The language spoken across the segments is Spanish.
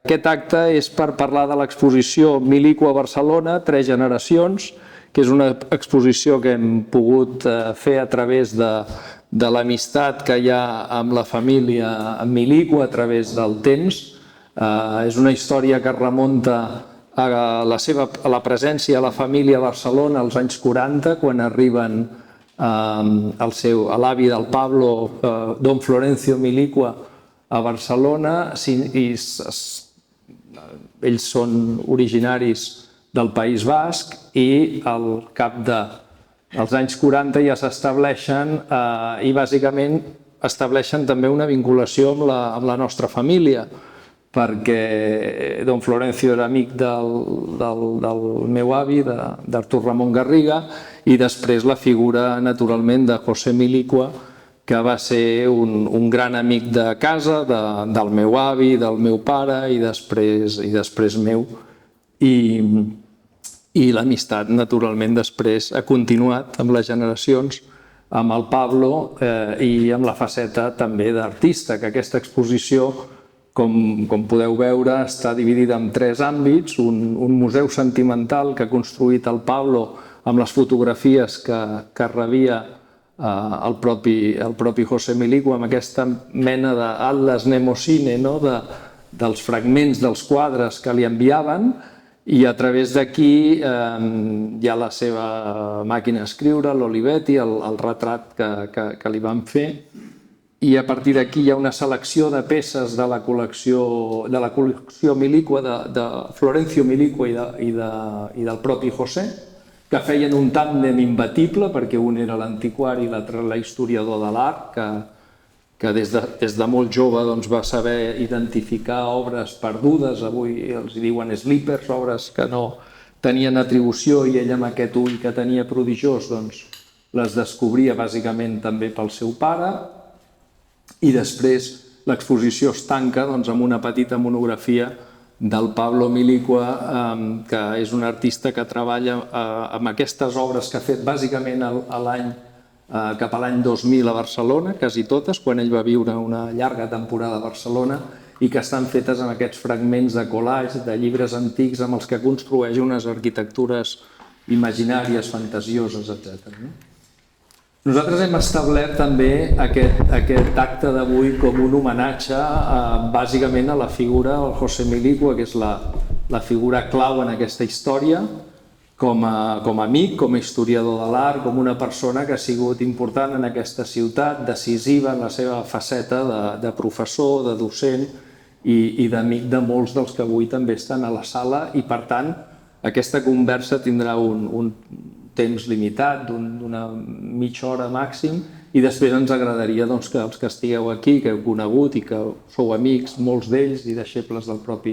Aquest acte és per parlar de l'exposició Milico a Barcelona, 3 generacions, que és una exposició que hem pogut fer a través de l'amistat que hi ha amb la família Milico a través del temps. És una història que remunta a la presència de la família a Barcelona als anys 40, quan arriben l'avi del Pablo, don Florencio Milico, a Barcelona, i ells són originaris del País Basc i al cap dels anys 40 ja s'estableixen i bàsicament estableixen també una vinculació amb la nostra família, perquè don Florencio era amic del meu avi, d'Artur Ramon Garriga, i després la figura naturalment de José Milico, que va ser un gran amic de casa, del meu avi, del meu pare i després meu. I l'amistat, naturalment, després ha continuat amb les generacions, amb el Pablo i amb la faceta també d'artista, que aquesta exposició, com podeu veure, està dividida en 3 àmbits. Un museu sentimental que ha construït el Pablo amb les fotografies que rebia el propi José Milico, amb aquesta mena d'atlas mnemosine, dels fragments dels quadres que li enviaven, i a través d'aquí hi ha la seva màquina d'escriure, l'Olivetti, el retrat que li van fer, i a partir d'aquí hi ha una selecció de peces de la col·lecció Milico, de Florencio Milico i del propi José, que feien un tàndem imbatible, perquè un era l'antiquari i l'altre la historiador de l'art, que des de molt jove va saber identificar obres perdudes, avui els diuen sleepers, obres que no tenien atribució, i ell amb aquest ull que tenia prodigiós les descobria bàsicament també pel seu pare. I després l'exposició es tanca amb una petita monografia del Pablo Milico, que és un artista que treballa amb aquestes obres que ha fet bàsicament cap a l'any 2000 a Barcelona, quasi totes, quan ell va viure una llarga temporada a Barcelona, i que estan fetes amb aquests fragments de collage, de llibres antics, amb els que construeix unes arquitectures imaginàries, fantasioses, etc. Nosaltres hem establert també aquest acte d'avui com un homenatge bàsicament a la figura del José Milico, que és la figura clau en aquesta història, com a amic, com a historiador de l'art, com una persona que ha sigut important en aquesta ciutat, decisiva en la seva faceta de professor, de docent i d'amic de molts dels que avui també estan a la sala, i per tant aquesta conversa tindrà un temps limitat, d'una mitja hora màxim, i després ens agradaria que els que estigueu aquí, que heu conegut i que sou amics, molts d'ells, i deixebles del propi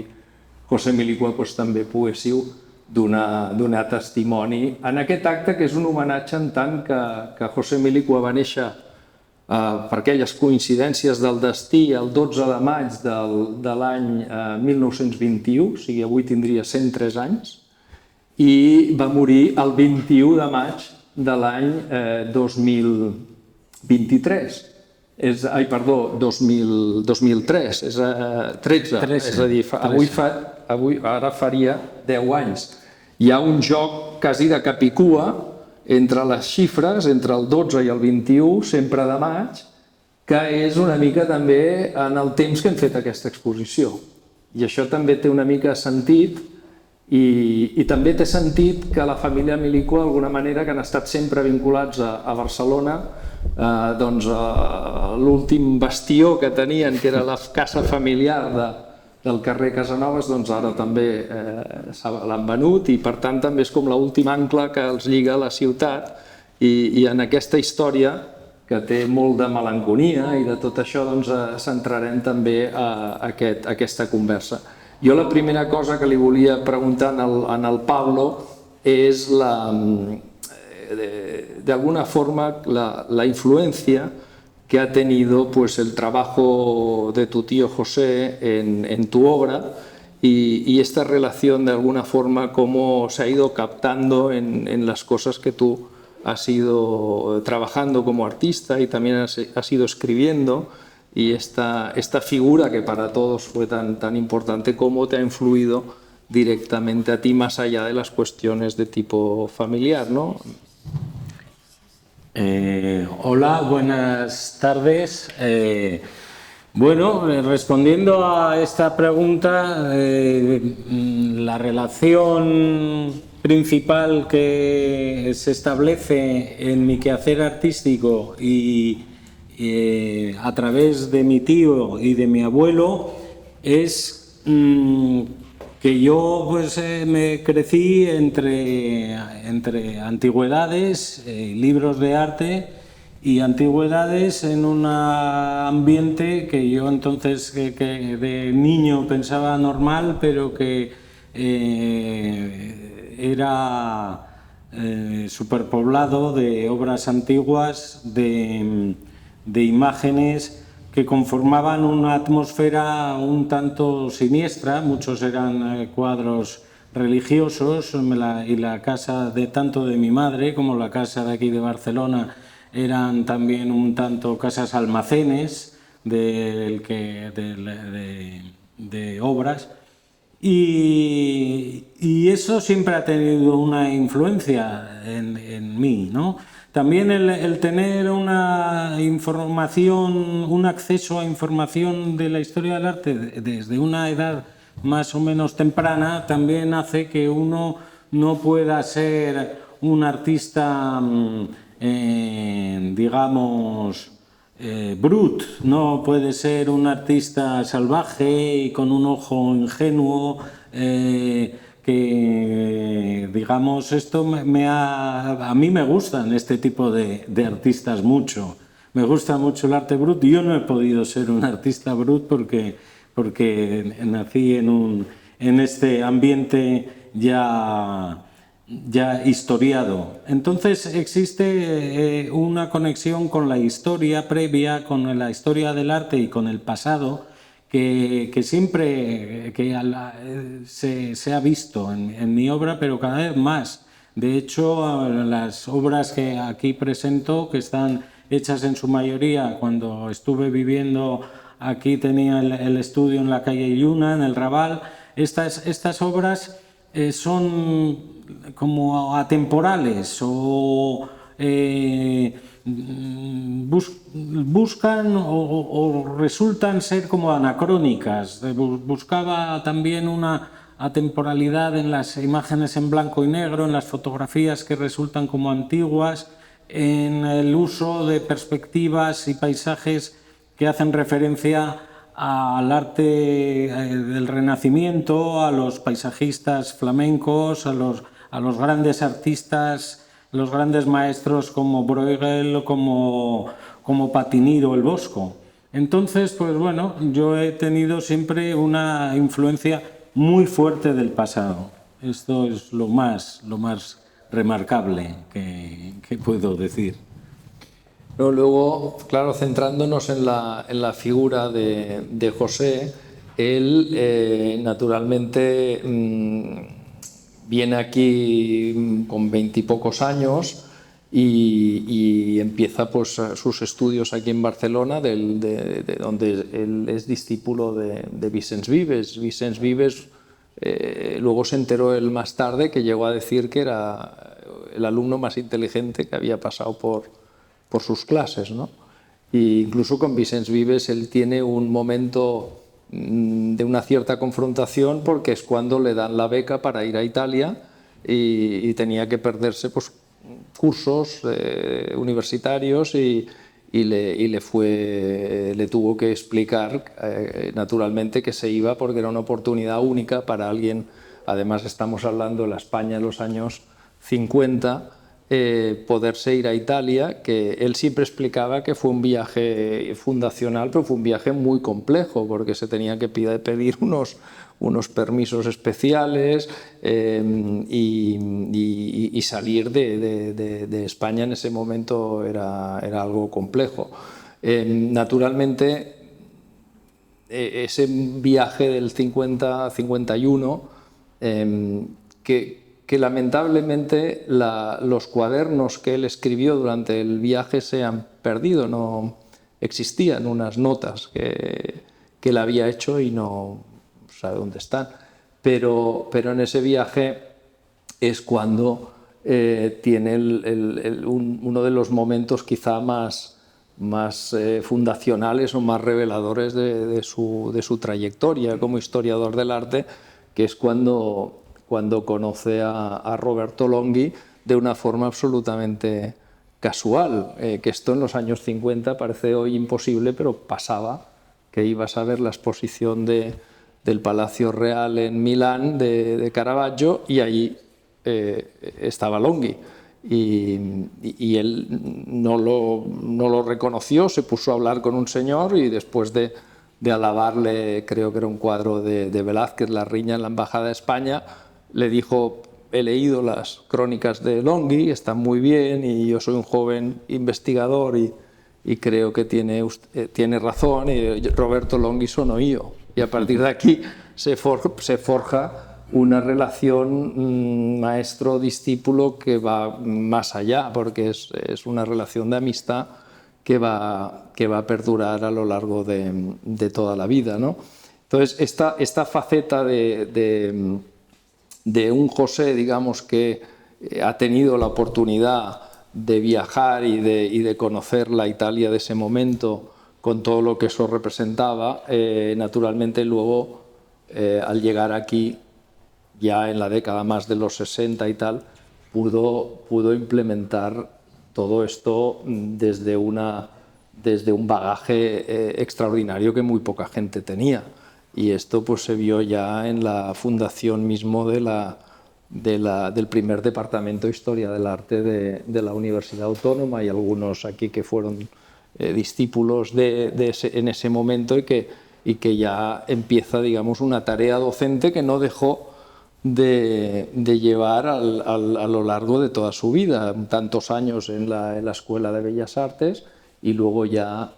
José Milico, també poguéssiu donar testimoni en aquest acte, que és un homenatge en tant que José Milico va néixer per aquelles coincidències del destí el 12 de maig de l'any 1921, o sigui, avui tindria 103 anys, i va morir el 21 de maig de l'any 2023. Ai, perdó, 2003, és 13, és a dir, ara faria 10 anys. Hi ha un joc quasi de capicua entre les xifres, entre el 12 i el 21, sempre de maig, que és una mica també en el temps que hem fet aquesta exposició. I això també té una mica sentit, i també té sentit que la família Milico, d'alguna manera, que han estat sempre vinculats a Barcelona, l'últim bastió que tenien, que era la casa familiar del carrer Casanovas, ara també l'han venut, i per tant també és com l'últim ancle que els lliga a la ciutat, i en aquesta història, que té molt de melanconia i de tot això, centrarem també aquesta conversa. Jo la primera cosa que li volia preguntar en el Pablo és de alguna forma la influencia que ha tenido el trabajo de tu tío José en tu obra, y esta relación de alguna forma cómo se ha ido captando en las cosas que tú has ido trabajando como artista y también has ido escribiendo, y esta figura que para todos fue tan importante, ¿cómo te ha influido directamente a ti más allá de las cuestiones de tipo familiar, ¿no? Hola, buenas tardes. Bueno, respondiendo a esta pregunta, la relación principal que se establece en mi quehacer artístico y a través de mi tío y de mi abuelo es que yo pues me crecí entre antigüedades, libros de arte y antigüedades en un ambiente que yo entonces que de niño pensaba normal, pero que era superpoblado de obras antiguas, de imágenes que conformaban una atmósfera un tanto siniestra. Muchos eran cuadros religiosos y la casa de tanto de mi madre como la casa de aquí de Barcelona eran también un tanto casas almacenes de obras. Y eso siempre ha tenido una influencia en mí, ¿no? También el tener una información, un acceso a información de la historia del arte desde una edad más o menos temprana también hace que uno no pueda ser un artista, digamos, brut, no puede ser un artista salvaje y con un ojo ingenuo, que digamos esto a mí me gustan este tipo de artistas mucho. Me gusta mucho el arte brut. Yo no he podido ser un artista brut porque nací en este ambiente ya historiado. Entonces existe una conexión con la historia previa, con la historia del arte y con el pasado que siempre se ha visto en mi obra, pero cada vez más. De hecho, las obras que aquí presento, que están hechas en su mayoría cuando estuve viviendo aquí, tenía el estudio en la calle Lluna, en el Raval. Estas obras son como atemporales o buscan o resultan ser como anacrónicas. Buscaba también una atemporalidad en las imágenes en blanco y negro, en las fotografías que resultan como antiguas, en el uso de perspectivas y paisajes que hacen referencia al arte del Renacimiento, a los paisajistas flamencos, a los grandes artistas, los grandes maestros como Bruegel, como Patinir o el Bosco. Entonces, pues bueno, yo he tenido siempre una influencia muy fuerte del pasado. Esto es lo más remarcable que puedo decir. Pero luego, claro, centrándonos en la figura de José, él naturalmente viene aquí con 20 y pocos años y empieza pues sus estudios aquí en Barcelona, de donde él es discípulo de Vicens Vives. Vicens Vives luego se enteró él más tarde que llegó a decir que era el alumno más inteligente que había pasado por sus clases, ¿no? E incluso con Vicens Vives él tiene un momento de una cierta confrontación porque es cuando le dan la beca para ir a Italia y tenía que perderse pues, cursos universitarios y le tuvo que explicar naturalmente que se iba porque era una oportunidad única para alguien. Además estamos hablando de la España de los años 50, poderse ir a Italia, que él siempre explicaba que fue un viaje fundacional, pero fue un viaje muy complejo porque se tenía que pedir unos permisos especiales y salir de España en ese momento era algo complejo. Naturalmente, ese viaje del 50-51, que lamentablemente los cuadernos que él escribió durante el viaje se han perdido. existían unas notas que él había hecho y no sabe dónde están. Pero en ese viaje es cuando tiene uno de los momentos quizá más fundacionales o más reveladores de su trayectoria como historiador del arte, que es cuando conoce a Roberto Longhi de una forma absolutamente casual, que esto en los años 50 parece hoy imposible, pero pasaba, que ibas a ver la exposición del Palacio Real en Milán de Caravaggio y allí estaba Longhi. Y él no lo reconoció, se puso a hablar con un señor y después de alabarle, creo que era un cuadro de Velázquez, La Riña en la Embajada de España, le dijo: he leído las crónicas de Longhi, están muy bien y yo soy un joven investigador y creo que tiene razón, y Roberto Longhi sono yo. Y a partir de aquí se forja una relación maestro-discípulo que va más allá, porque es una relación de amistad que va a perdurar a lo largo de toda la vida, ¿no? Entonces, esta faceta de un José, digamos, que ha tenido la oportunidad de viajar y de conocer la Italia de ese momento con todo lo que eso representaba, naturalmente luego, al llegar aquí, ya en la década más de los 60 y tal, pudo implementar todo esto desde un bagaje extraordinario que muy poca gente tenía. Y esto pues se vio ya en la fundación mismo del primer departamento de Historia del Arte de la Universidad Autónoma. Hay algunos aquí que fueron discípulos en ese momento y que ya empieza, digamos, una tarea docente que no dejó de llevar a lo largo de toda su vida, tantos años en la Escuela de Bellas Artes y luego ya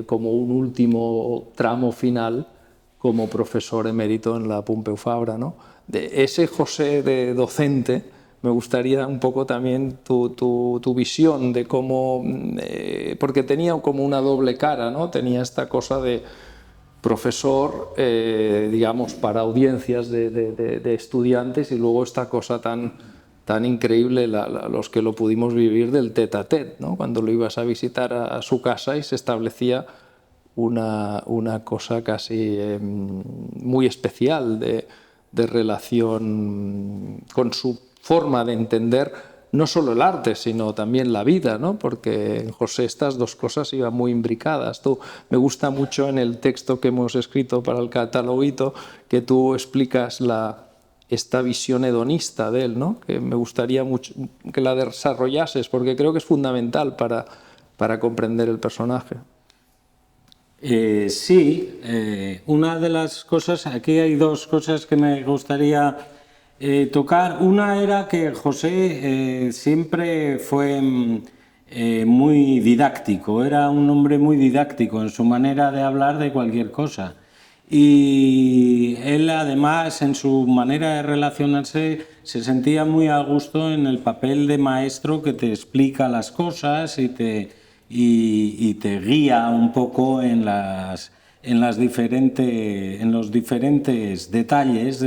como un último tramo final como profesor emérito en la Pompeu Fabra, ¿no? De ese José de docente me gustaría un poco también tu visión de cómo, porque tenía como una doble cara, ¿no? Tenía esta cosa de profesor, digamos, para audiencias de estudiantes, y luego esta cosa tan increíble, los que lo pudimos vivir, del tête à tête, ¿no? Cuando lo ibas a visitar a su casa y se establecía una cosa casi muy especial de relación con su forma de entender no solo el arte, sino también la vida, ¿no? Porque en José estas dos cosas iban muy imbricadas. Me gusta mucho en el texto que hemos escrito para el cataloguito que tú explicas esta visión hedonista de él, ¿no? Que me gustaría mucho que la desarrollases, porque creo que es fundamental para comprender el personaje. Sí, una de las cosas, aquí hay dos cosas que me gustaría tocar. Una era que José siempre fue muy didáctico, era un hombre muy didáctico en su manera de hablar de cualquier cosa. Y él además en su manera de relacionarse se sentía muy a gusto en el papel de maestro que te explica las cosas y te guía un poco en los diferentes detalles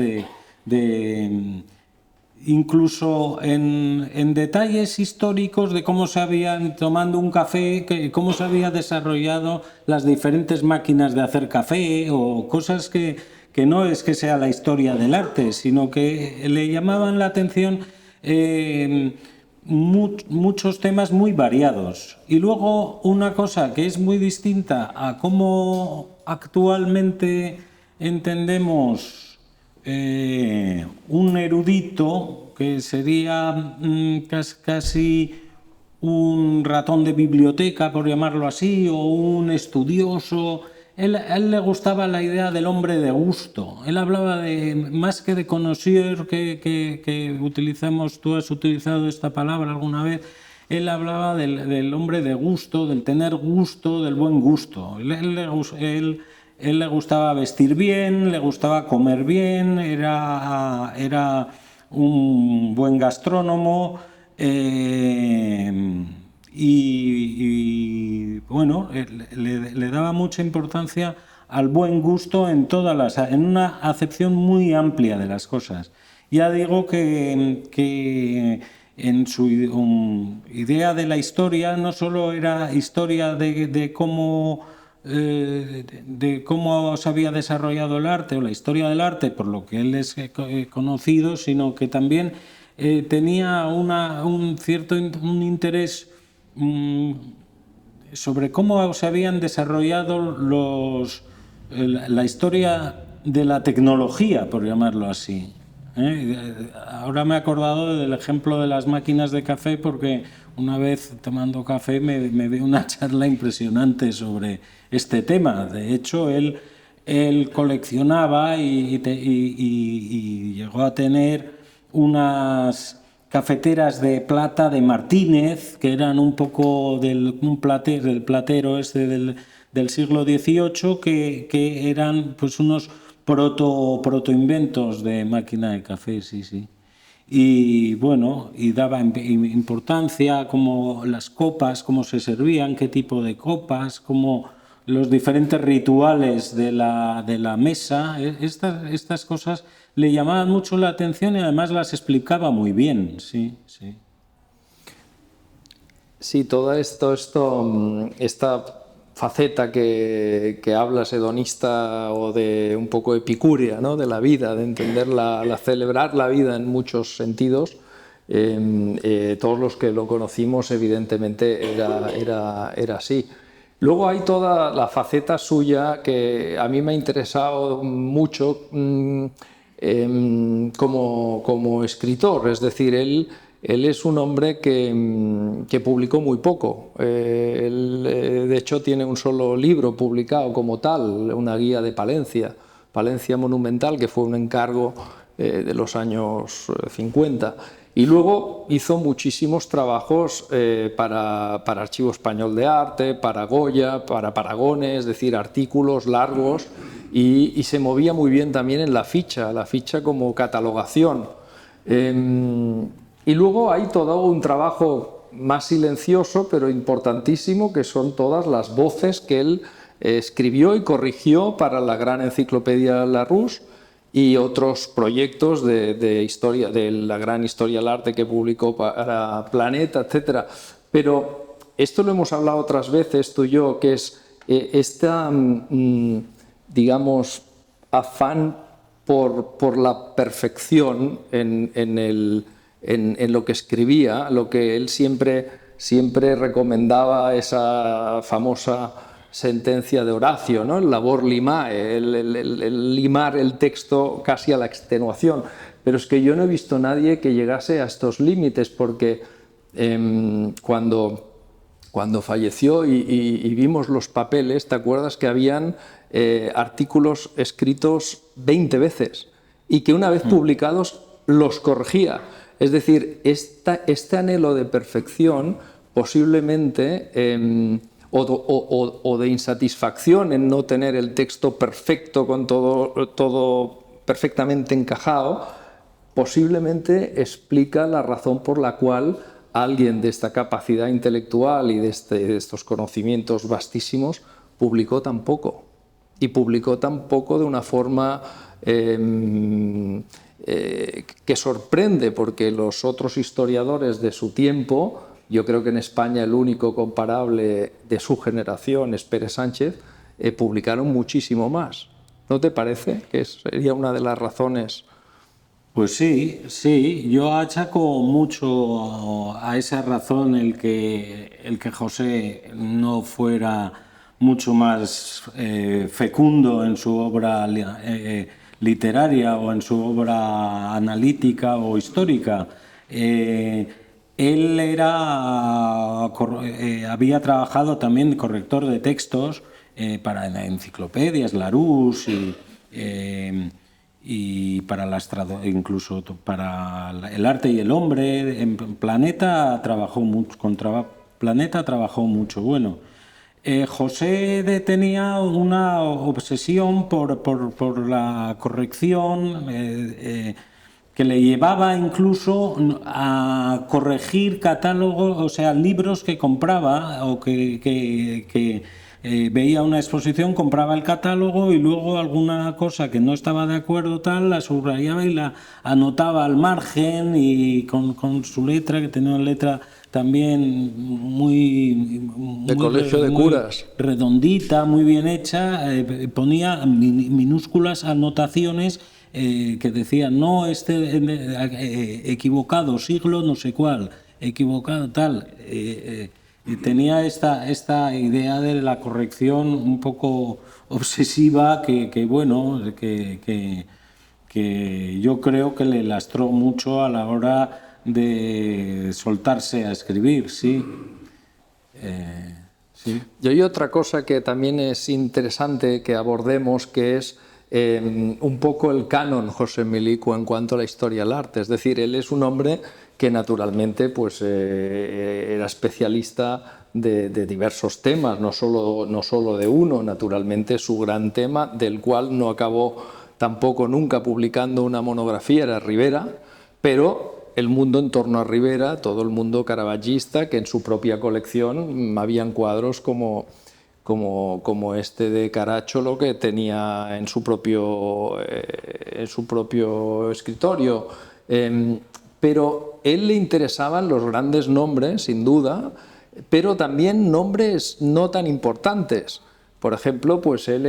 incluso en detalles históricos de cómo se habían, tomando un café, cómo se había desarrollado las diferentes máquinas de hacer café, o cosas que no es que sea la historia del arte, sino que le llamaban la atención muchos temas muy variados. Y luego una cosa que es muy distinta a cómo actualmente entendemos un erudito, que sería casi un ratón de biblioteca, por llamarlo así, o un estudioso. A él le gustaba la idea del hombre de gusto. Él hablaba más que de connoisseur, que utilizamos, tú has utilizado esta palabra alguna vez. Él hablaba del hombre de gusto, del tener gusto, del buen gusto. Él le gustaba vestir bien, le gustaba comer bien, era un buen gastrónomo y bueno, le daba mucha importancia al buen gusto en una acepción muy amplia de las cosas. Ya digo que en su idea de la historia no solo era historia de cómo se había desarrollado el arte o la historia del arte, por lo que él es conocido, sino que también tenía un cierto interés sobre cómo se habían desarrollado la historia de la tecnología, por llamarlo así. Ahora me he acordado del ejemplo de las máquinas de café porque una vez tomando café me dio una charla impresionante sobre este tema. De hecho, él coleccionaba y llegó a tener unas cafeteras de plata de Martínez, que eran un poco del platero este del siglo XVIII, que eran pues unos protoinventos de máquina de café, sí. Y bueno, y daba importancia como las copas, cómo se servían, qué tipo de copas, como los diferentes rituales de la mesa. Estas cosas le llamaban mucho la atención y además las explicaba muy bien, sí. Sí, toda esta faceta que hablas hedonista o de un poco epicúrea, ¿no? De la vida, de entender celebrar la vida en muchos sentidos, todos los que lo conocimos evidentemente era así. Luego hay toda la faceta suya que a mí me ha interesado mucho como escritor, es decir, él es un hombre que publicó muy poco. De hecho, tiene un solo libro publicado como tal, una guía de Palencia Monumental, que fue un encargo de los años 50. Y luego hizo muchísimos trabajos para Archivo Español de Arte, para Goya, para Paragone, es decir, artículos largos, y se movía muy bien también en la ficha como catalogación. Y luego hay todo un trabajo más silencioso, pero importantísimo, que son todas las voces que él escribió y corrigió para la gran enciclopedia Larousse y otros proyectos de historia, de la gran historia del arte que publicó para Planeta, etc. Pero esto lo hemos hablado otras veces, tú y yo, que es digamos, afán por la perfección en lo que escribía, lo que él siempre recomendaba, esa famosa sentencia de Horacio, ¿no? El labor limae, el limar el texto casi a la extenuación. Pero es que yo no he visto a nadie que llegase a estos límites, porque cuando falleció y vimos los papeles, ¿te acuerdas que habían artículos escritos 20 veces y que una vez publicados los corregía? Es decir, este anhelo de perfección posiblemente, o de insatisfacción en no tener el texto perfecto con todo perfectamente encajado, posiblemente explica la razón por la cual alguien de esta capacidad intelectual y de estos conocimientos vastísimos publicó tan poco. Y publicó tan poco de una forma que sorprende, porque los otros historiadores de su tiempo, yo creo que en España el único comparable de su generación es Pérez Sánchez, publicaron muchísimo más. ¿No te parece que sería una de las razones? Pues sí, yo achaco mucho a esa razón el que José no fuera mucho más fecundo en su obra literaria o en su obra analítica o histórica. Él había trabajado también de corrector de textos para enciclopedias, Larousse y para incluso para el arte y el hombre. En Planeta trabajó mucho, Planeta trabajó mucho. Bueno, José tenía una obsesión por la corrección, que le llevaba incluso a corregir catálogos, o sea, libros que compraba o que veía una exposición, compraba el catálogo y luego alguna cosa que no estaba de acuerdo tal, la subrayaba y la anotaba al margen y con su letra, que tenía una letra también de colegio de curas, redondita, muy bien hecha, ponía minúsculas anotaciones que decían, no, equivocado, siglo no sé cuál, equivocado tal. Y tenía esta idea de la corrección un poco obsesiva que yo creo que le lastró mucho a la hora de soltarse a escribir, sí. Sí. Y hay otra cosa que también es interesante que abordemos, que es un poco el canon José Milicu en cuanto a la historia del arte. Es decir, él es un hombre que naturalmente pues, era especialista de diversos temas, no solo de uno. Naturalmente su gran tema, del cual no acabó tampoco nunca publicando una monografía, era Rivera, pero el mundo en torno a Rivera, todo el mundo caravagista, que en su propia colección habían cuadros como este de Caracciolo, que tenía en su propio escritorio. Pero él le interesaban los grandes nombres, sin duda, pero también nombres no tan importantes. Por ejemplo, pues él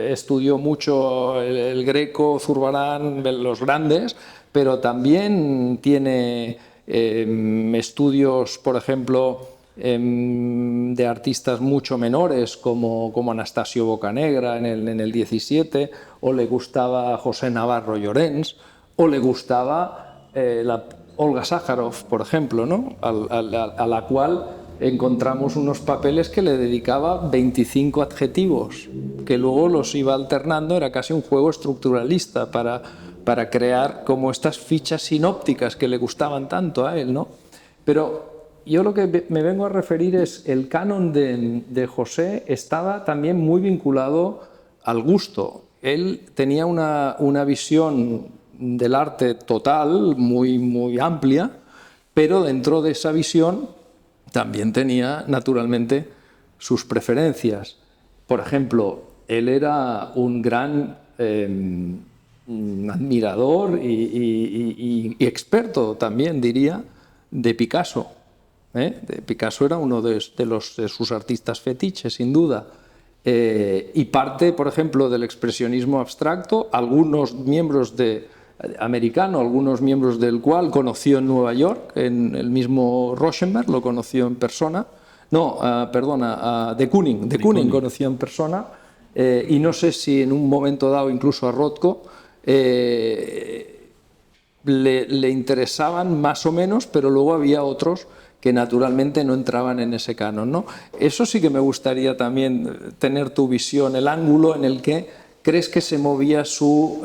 estudió mucho el Greco, Zurbarán, los grandes, pero también tiene estudios, por ejemplo, de artistas mucho menores como Anastasio Bocanegra en el 17, o le gustaba José Navarro Llorens, o le gustaba Olga Sájarov, por ejemplo, ¿no? a la cual encontramos unos papeles que le dedicaba 25 adjetivos, que luego los iba alternando, era casi un juego estructuralista para crear como estas fichas sinópticas que le gustaban tanto a él, ¿no? Pero yo lo que me vengo a referir es el canon de José estaba también muy vinculado al gusto. Él tenía una visión del arte total, muy amplia, pero dentro de esa visión también tenía naturalmente sus preferencias. Por ejemplo, él era un gran admirador y experto también, diría, de Picasso. Picasso era uno de sus artistas fetiches, sin duda. Y parte, por ejemplo, del expresionismo abstracto, algunos miembros algunos miembros del cual conoció en Nueva York, en el mismo Rauschenberg, lo conoció en persona. De Kooning conoció en persona, y no sé si en un momento dado incluso a Rothko le interesaban más o menos, pero luego había otros que naturalmente no entraban en ese canon, ¿no? Eso sí que me gustaría también tener tu visión, el ángulo en el que crees que se movía su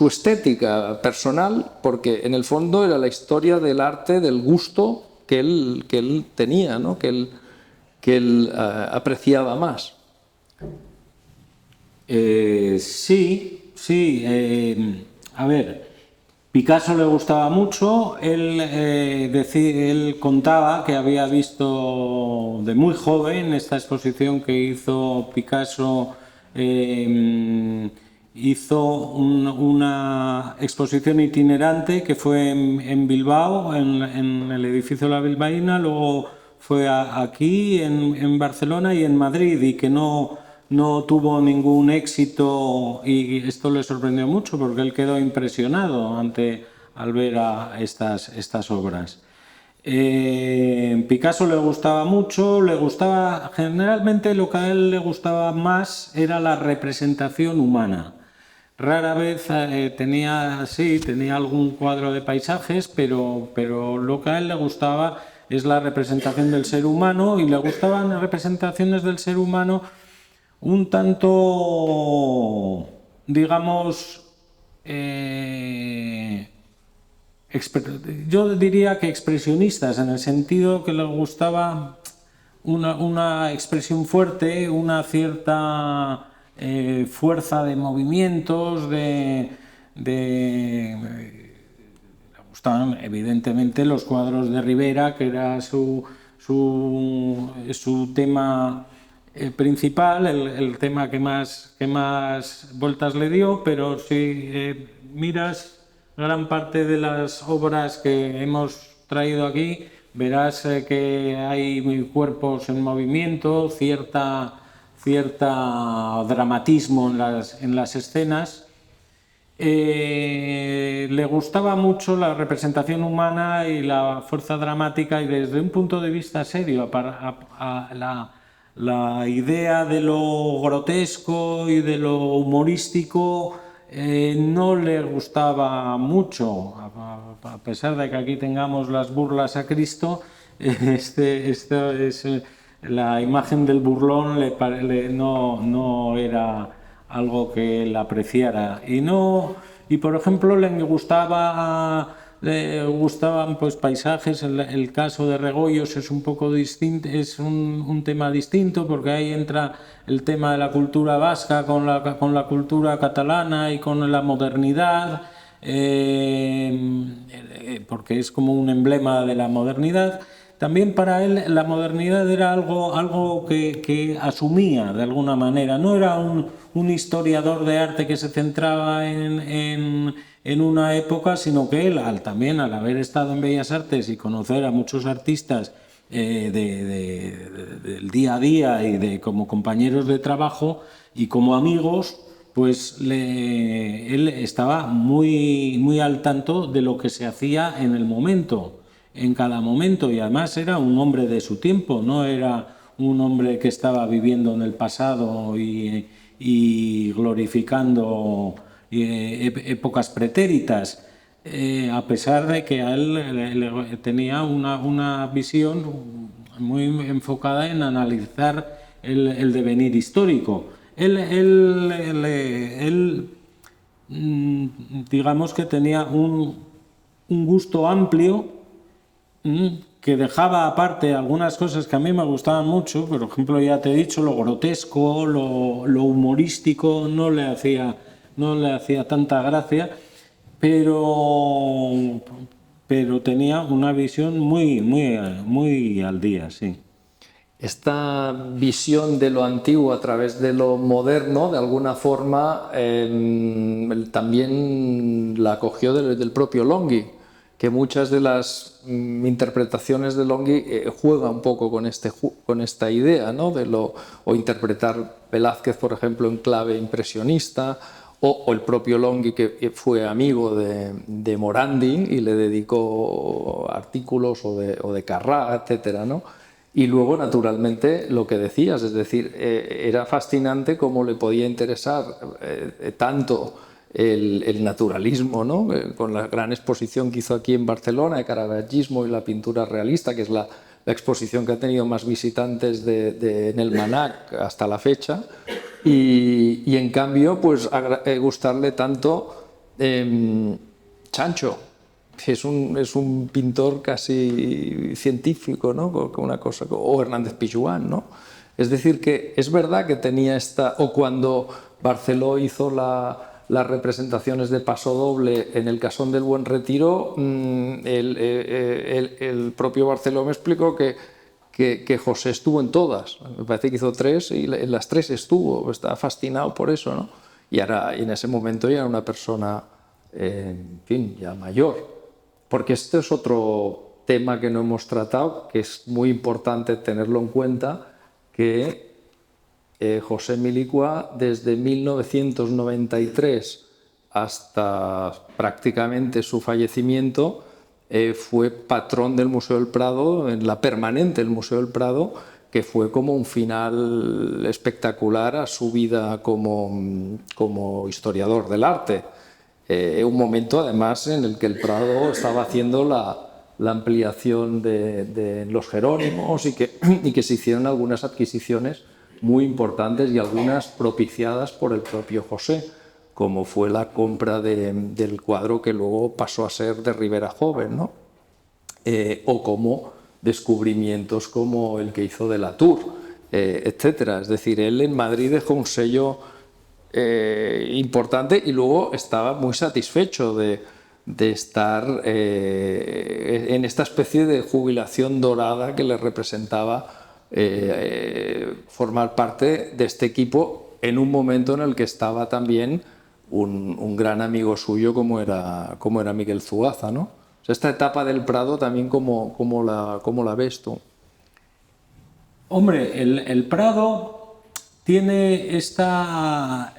estética personal, porque en el fondo era la historia del arte, del gusto que él tenía, ¿no? que él apreciaba más. Sí. A ver, Picasso le gustaba mucho. Él contaba que había visto de muy joven esta exposición que hizo Picasso. Hizo una exposición itinerante que fue en Bilbao, en el edificio de la Bilbaína, luego fue aquí en Barcelona y en Madrid, y que no tuvo ningún éxito, y esto le sorprendió mucho porque él quedó impresionado al ver a estas obras. Picasso le gustaba mucho, generalmente lo que a él le gustaba más era la representación humana. Rara vez tenía algún cuadro de paisajes, pero lo que a él le gustaba es la representación del ser humano, y le gustaban las representaciones del ser humano un tanto, digamos, yo diría que expresionistas, en el sentido que le gustaba una expresión fuerte, una cierta fuerza de movimientos, le gustaban evidentemente los cuadros de Rivera, que era su tema principal, el tema que más vueltas le dio, pero si miras gran parte de las obras que hemos traído aquí, verás que hay cuerpos en movimiento, cierta dramatismo en las escenas. Le gustaba mucho la representación humana y la fuerza dramática, y desde un punto de vista serio, la idea de lo grotesco y de lo humorístico no le gustaba mucho, a pesar de que aquí tengamos las burlas a Cristo. La imagen del burlón no era algo que él apreciara, y por ejemplo le gustaban pues paisajes. El caso de Regoyos es un poco distinto, es un tema distinto, porque ahí entra el tema de la cultura vasca con la cultura catalana y con la modernidad, porque es como un emblema de la modernidad. También para él la modernidad era algo que asumía de alguna manera. No era un historiador de arte que se centraba en una época, sino que él, también al haber estado en Bellas Artes y conocer a muchos artistas del día a día y como compañeros de trabajo y como amigos, pues él estaba muy al tanto de lo que se hacía en el momento, en cada momento, y además era un hombre de su tiempo, no era un hombre que estaba viviendo en el pasado y glorificando épocas pretéritas, a pesar de que a él tenía una visión muy enfocada en analizar el devenir histórico. Él digamos que tenía un gusto amplio, que dejaba aparte algunas cosas que a mí me gustaban mucho. Por ejemplo, ya te he dicho, lo grotesco, lo humorístico no le hacía tanta gracia, pero tenía una visión muy al día, sí. Esta visión de lo antiguo a través de lo moderno, de alguna forma, también la cogió del propio Longhi, que muchas de las interpretaciones de Longhi juega un poco con esta idea, ¿no? O interpretar Velázquez, por ejemplo, en clave impresionista, o el propio Longhi, que fue amigo de Morandi y le dedicó artículos, o de Carrà, etcétera, ¿no? Y luego, naturalmente, lo que decías, es decir, era fascinante cómo le podía interesar tanto el naturalismo, ¿no? Con la gran exposición que hizo aquí en Barcelona de Caravaggismo y la pintura realista, que es la exposición que ha tenido más visitantes en el MANAC hasta la fecha, y en cambio, pues gustarle tanto Chancho, que es un pintor casi científico, ¿no? Con una cosa, o Hernández Pijuán, ¿no? Es decir, que es verdad que tenía o cuando Barceló hizo las representaciones de Paso Doble en el Casón del Buen Retiro, el propio Barceló me explicó que José estuvo en todas. Me parece que hizo 3 y en las 3 estuvo. Estaba fascinado por eso, ¿no? Y en ese momento ya era una persona, en fin, ya mayor. Porque este es otro tema que no hemos tratado, que es muy importante tenerlo en cuenta, que José Milicua, desde 1993 hasta prácticamente su fallecimiento, fue patrón del Museo del Prado, en la permanente del Museo del Prado, que fue como un final espectacular a su vida como historiador del arte. Un momento, además, en el que el Prado estaba haciendo la ampliación de los Jerónimos y que se hicieron algunas adquisiciones muy importantes y algunas propiciadas por el propio José, como fue la compra del cuadro que luego pasó a ser de Rivera Joven, ¿no? O como descubrimientos como el que hizo de Latour, etcétera. Es decir, él en Madrid dejó un sello importante, y luego estaba muy satisfecho de estar en esta especie de jubilación dorada que le representaba formar parte de este equipo en un momento en el que estaba también un gran amigo suyo como era Miguel Zuaza, ¿no? O sea, esta etapa del Prado también, ¿cómo la ves tú? Hombre, el Prado tiene esta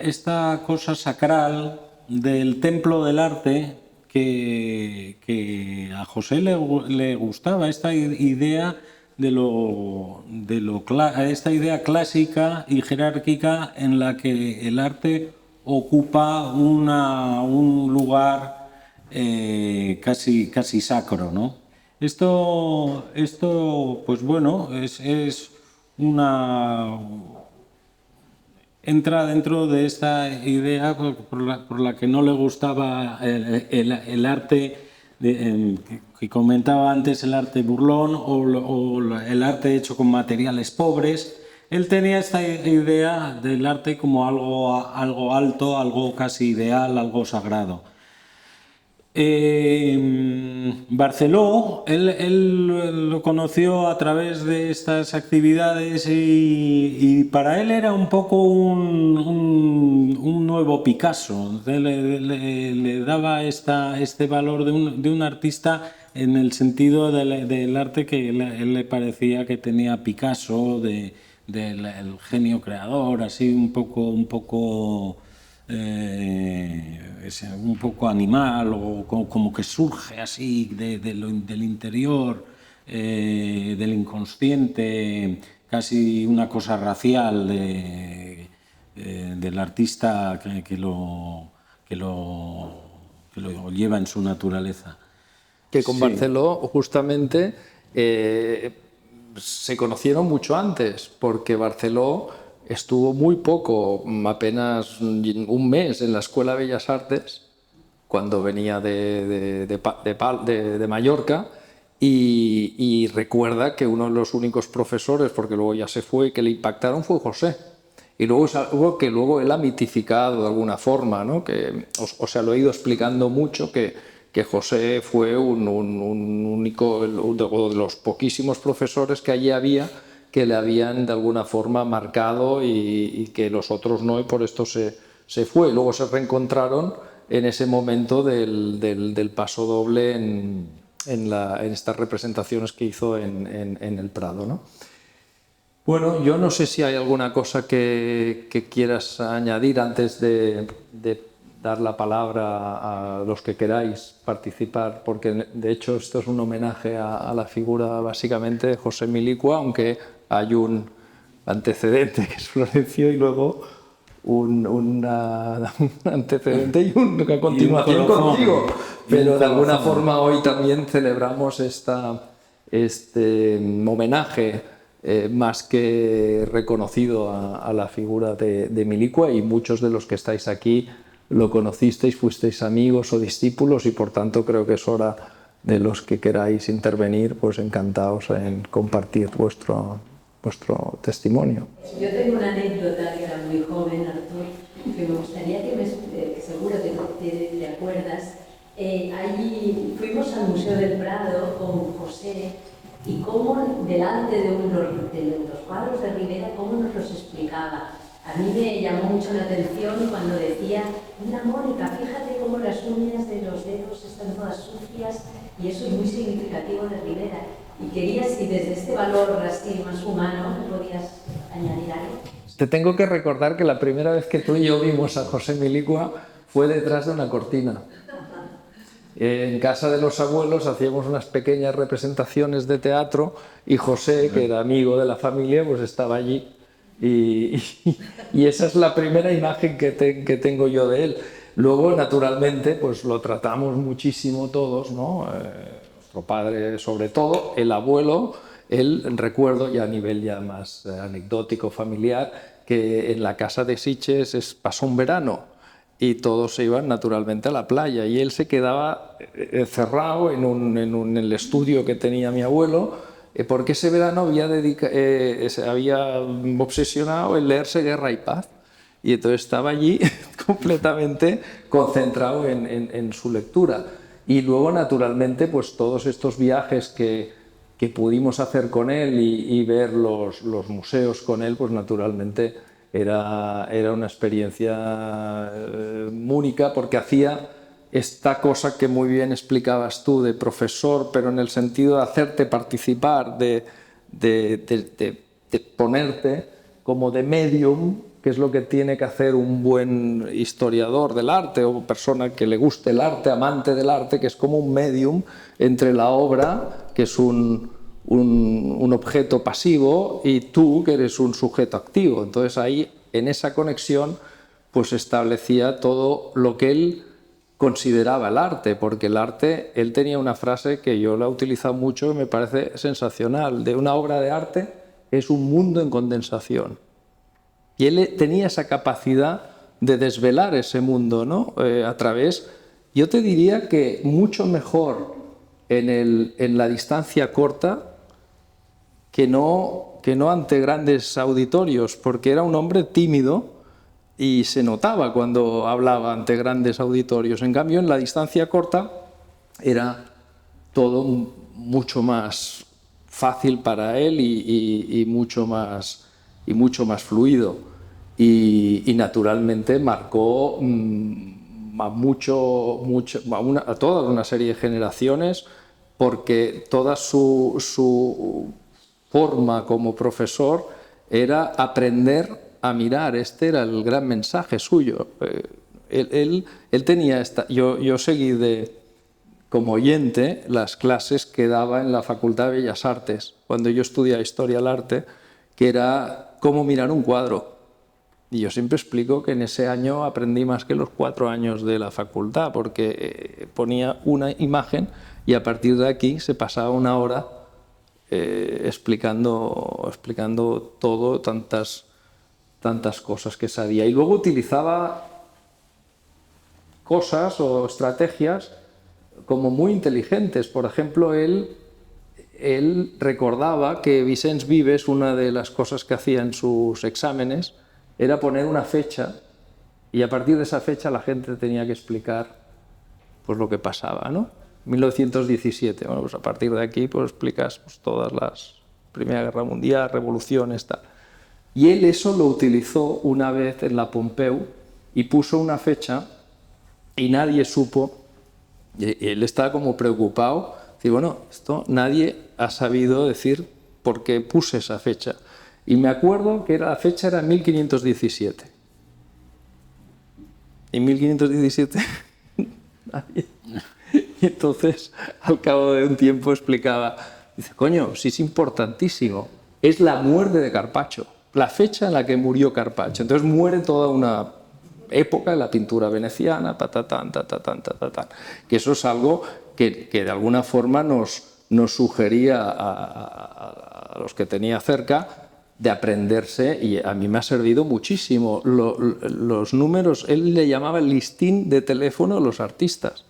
cosa sacral del templo del arte que a José le gustaba, esta idea esta idea clásica y jerárquica en la que el arte ocupa un lugar casi sacro, ¿no? Esto pues bueno, entra dentro de esta idea por la que no le gustaba el arte que comentaba antes, el arte burlón o el arte hecho con materiales pobres. Él tenía esta idea del arte como algo alto, algo casi ideal, algo sagrado. Barceló, él lo conoció a través de estas actividades y para él era un poco un nuevo Picasso. Le daba este valor de un artista en el sentido del arte que él le parecía que tenía Picasso, del genio creador, así un poco animal o como que surge así del interior, del inconsciente, casi una cosa racial del artista que lo lleva en su naturaleza. Que con Barceló justamente se conocieron mucho antes, porque Barceló estuvo muy poco, apenas un mes en la Escuela de Bellas Artes, cuando venía de Mallorca, y recuerda que uno de los únicos profesores, porque luego ya se fue, que le impactaron fue José. Y luego es algo que luego él ha mitificado de alguna forma, ¿no? O sea, lo he ido explicando mucho, que José fue un único, uno de los poquísimos profesores que allí había que le habían de alguna forma marcado y que los otros no, y por esto se fue. Luego se reencontraron en ese momento del paso doble en estas representaciones que hizo en el Prado, ¿no? Bueno, yo no sé si hay alguna cosa que quieras añadir antes de dar la palabra a los que queráis participar, porque de hecho esto es un homenaje a la figura básicamente de José Milicua, aunque hay un antecedente que es Florencio y luego un antecedente y una continuación contigo, pero de alguna forma hoy también celebramos este homenaje más que reconocido a la figura de Milicua, y muchos de los que estáis aquí lo conocisteis, fuisteis amigos o discípulos, y por tanto creo que es hora de los que queráis intervenir, pues encantados en compartir vuestro testimonio. Yo tengo una anécdota que era muy joven, Artur, que me gustaría que seguro que te acuerdas. Allí fuimos al Museo del Prado con José, y cómo delante de los cuadros de Rivera, cómo nos los explicaba. A mí me llamó mucho la atención cuando decía: mira, Mónica, fíjate cómo las uñas de los dedos están todas sucias, y eso es muy significativo de Rivera. Y quería, si desde este valor así más humano me podías añadir algo. Te tengo que recordar que la primera vez que tú y yo vimos a José Milicua fue detrás de una cortina. En casa de los abuelos hacíamos unas pequeñas representaciones de teatro y José, que era amigo de la familia, pues estaba allí. Y esa es la primera imagen que tengo yo de él. Luego, naturalmente, pues lo tratamos muchísimo todos, ¿no? Nuestro padre sobre todo, el abuelo, él recuerdo ya a nivel ya más anecdótico, familiar, que en la casa de Sitges pasó un verano y todos se iban naturalmente a la playa y él se quedaba cerrado en el estudio que tenía mi abuelo, porque ese verano se había obsesionado en leerse Guerra y Paz. y entonces estaba allí completamente concentrado en su lectura. Y luego, naturalmente, pues todos estos viajes que pudimos hacer con él y ver los museos con él, pues naturalmente era una experiencia única, porque hacía esta cosa que muy bien explicabas tú de profesor, pero en el sentido de hacerte participar, de ponerte como de medium, que es lo que tiene que hacer un buen historiador del arte o persona que le guste el arte, amante del arte, que es como un medium entre la obra, que es un objeto pasivo, y tú, que eres un sujeto activo. Entonces ahí, en esa conexión, pues establecía todo lo que él consideraba el arte, porque el arte, él tenía una frase que yo la he utilizado mucho y me parece sensacional: de una obra de arte es un mundo en condensación. Y él tenía esa capacidad de desvelar ese mundo, ¿no? A través, yo te diría que mucho mejor en la distancia corta que no ante grandes auditorios, porque era un hombre tímido y se notaba cuando hablaba ante grandes auditorios. En cambio, en la distancia corta era todo mucho más fácil para él y mucho más fluido. Y naturalmente marcó a toda una serie de generaciones, porque toda su forma como profesor era aprender a mirar. Este era el gran mensaje suyo. Él tenía yo seguí como oyente las clases que daba en la Facultad de Bellas Artes, cuando yo estudiaba Historia del Arte, que era cómo mirar un cuadro. Y yo siempre explico que en ese año aprendí más que los 4 años de la facultad, porque ponía una imagen y a partir de aquí se pasaba una hora explicando todo, tantas cosas que sabía. Y luego utilizaba cosas o estrategias como muy inteligentes. Por ejemplo, él recordaba que Vicens Vives, una de las cosas que hacía en sus exámenes, era poner una fecha, y a partir de esa fecha la gente tenía que explicar pues lo que pasaba, ¿no? 1917, bueno, pues a partir de aquí pues explicas pues todas las Primera Guerra Mundial, revoluciones, tal. Y él eso lo utilizó una vez en la Pompeu y puso una fecha y nadie supo, y él estaba como preocupado, y bueno, esto nadie ha sabido decir por qué puse esa fecha. Y me acuerdo que la fecha era 1517. Y 1517 nadie. Y entonces, al cabo de un tiempo, explicaba, dice, coño, sí es importantísimo, es la muerte de Carpaccio, la fecha en la que murió Carpaccio. Entonces muere toda una época de la pintura veneciana, que eso es algo que de alguna forma nos sugería a los que tenía cerca de aprenderse, y a mí me ha servido muchísimo. Los números, él le llamaba el listín de teléfono de los artistas,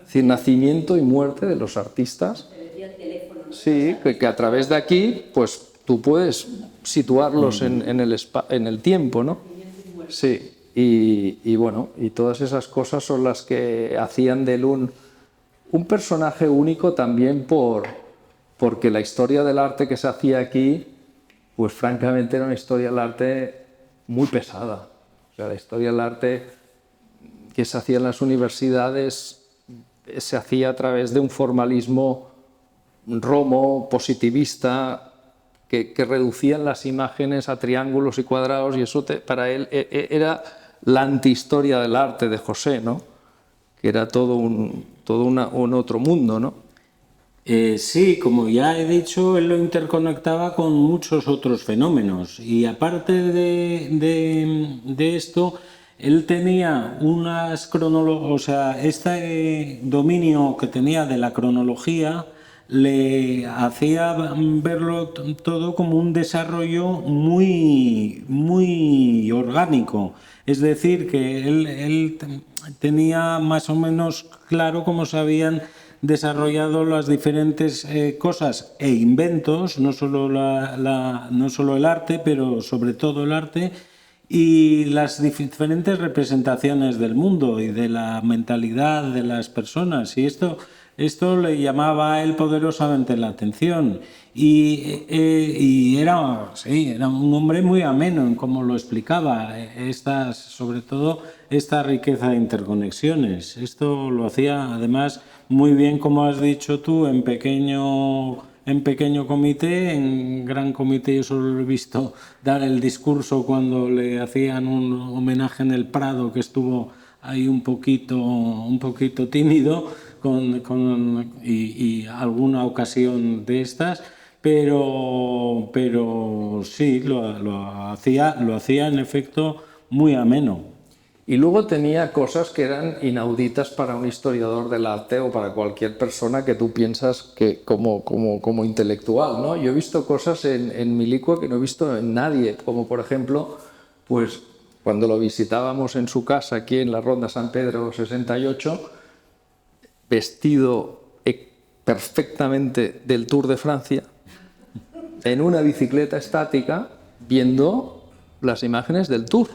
es decir, nacimiento y muerte de los artistas. Sí, que a través de aquí pues tú puedes situarlos en el tiempo, ¿no? Sí, y bueno, y todas esas cosas son las que hacían de él un personaje único también, porque la historia del arte que se hacía aquí, pues francamente era una historia del arte muy pesada. O sea, la historia del arte que se hacía en las universidades se hacía a través de un formalismo romo, positivista, que reducían las imágenes a triángulos y cuadrados, y eso para él era la antihistoria del arte de José, ¿no? Que era todo un otro mundo, ¿no? Sí, como ya he dicho, él lo interconectaba con muchos otros fenómenos, y aparte de esto, él tenía unas cronologías, o sea, este dominio que tenía de la cronología le hacía verlo todo como un desarrollo muy, muy orgánico. Es decir, que él tenía más o menos claro cómo se habían desarrollado las diferentes cosas e inventos, no solo el arte, pero sobre todo el arte, y las diferentes representaciones del mundo y de la mentalidad de las personas. Y esto le llamaba a él poderosamente la atención. Y era un hombre muy ameno en cómo lo explicaba, sobre todo esta riqueza de interconexiones. Esto lo hacía además muy bien, como has dicho tú, en pequeño comité. En gran comité yo solo lo he visto dar el discurso cuando le hacían un homenaje en el Prado, que estuvo ahí un poquito tímido y alguna ocasión de estas, pero sí, lo hacía en efecto muy ameno. Y luego tenía cosas que eran inauditas para un historiador del arte o para cualquier persona que tú piensas que como intelectual, ¿no? Yo he visto cosas en Milicua que no he visto en nadie, como por ejemplo, pues cuando lo visitábamos en su casa aquí en la Ronda San Pedro 68, vestido perfectamente del Tour de Francia, en una bicicleta estática, viendo las imágenes del Tour.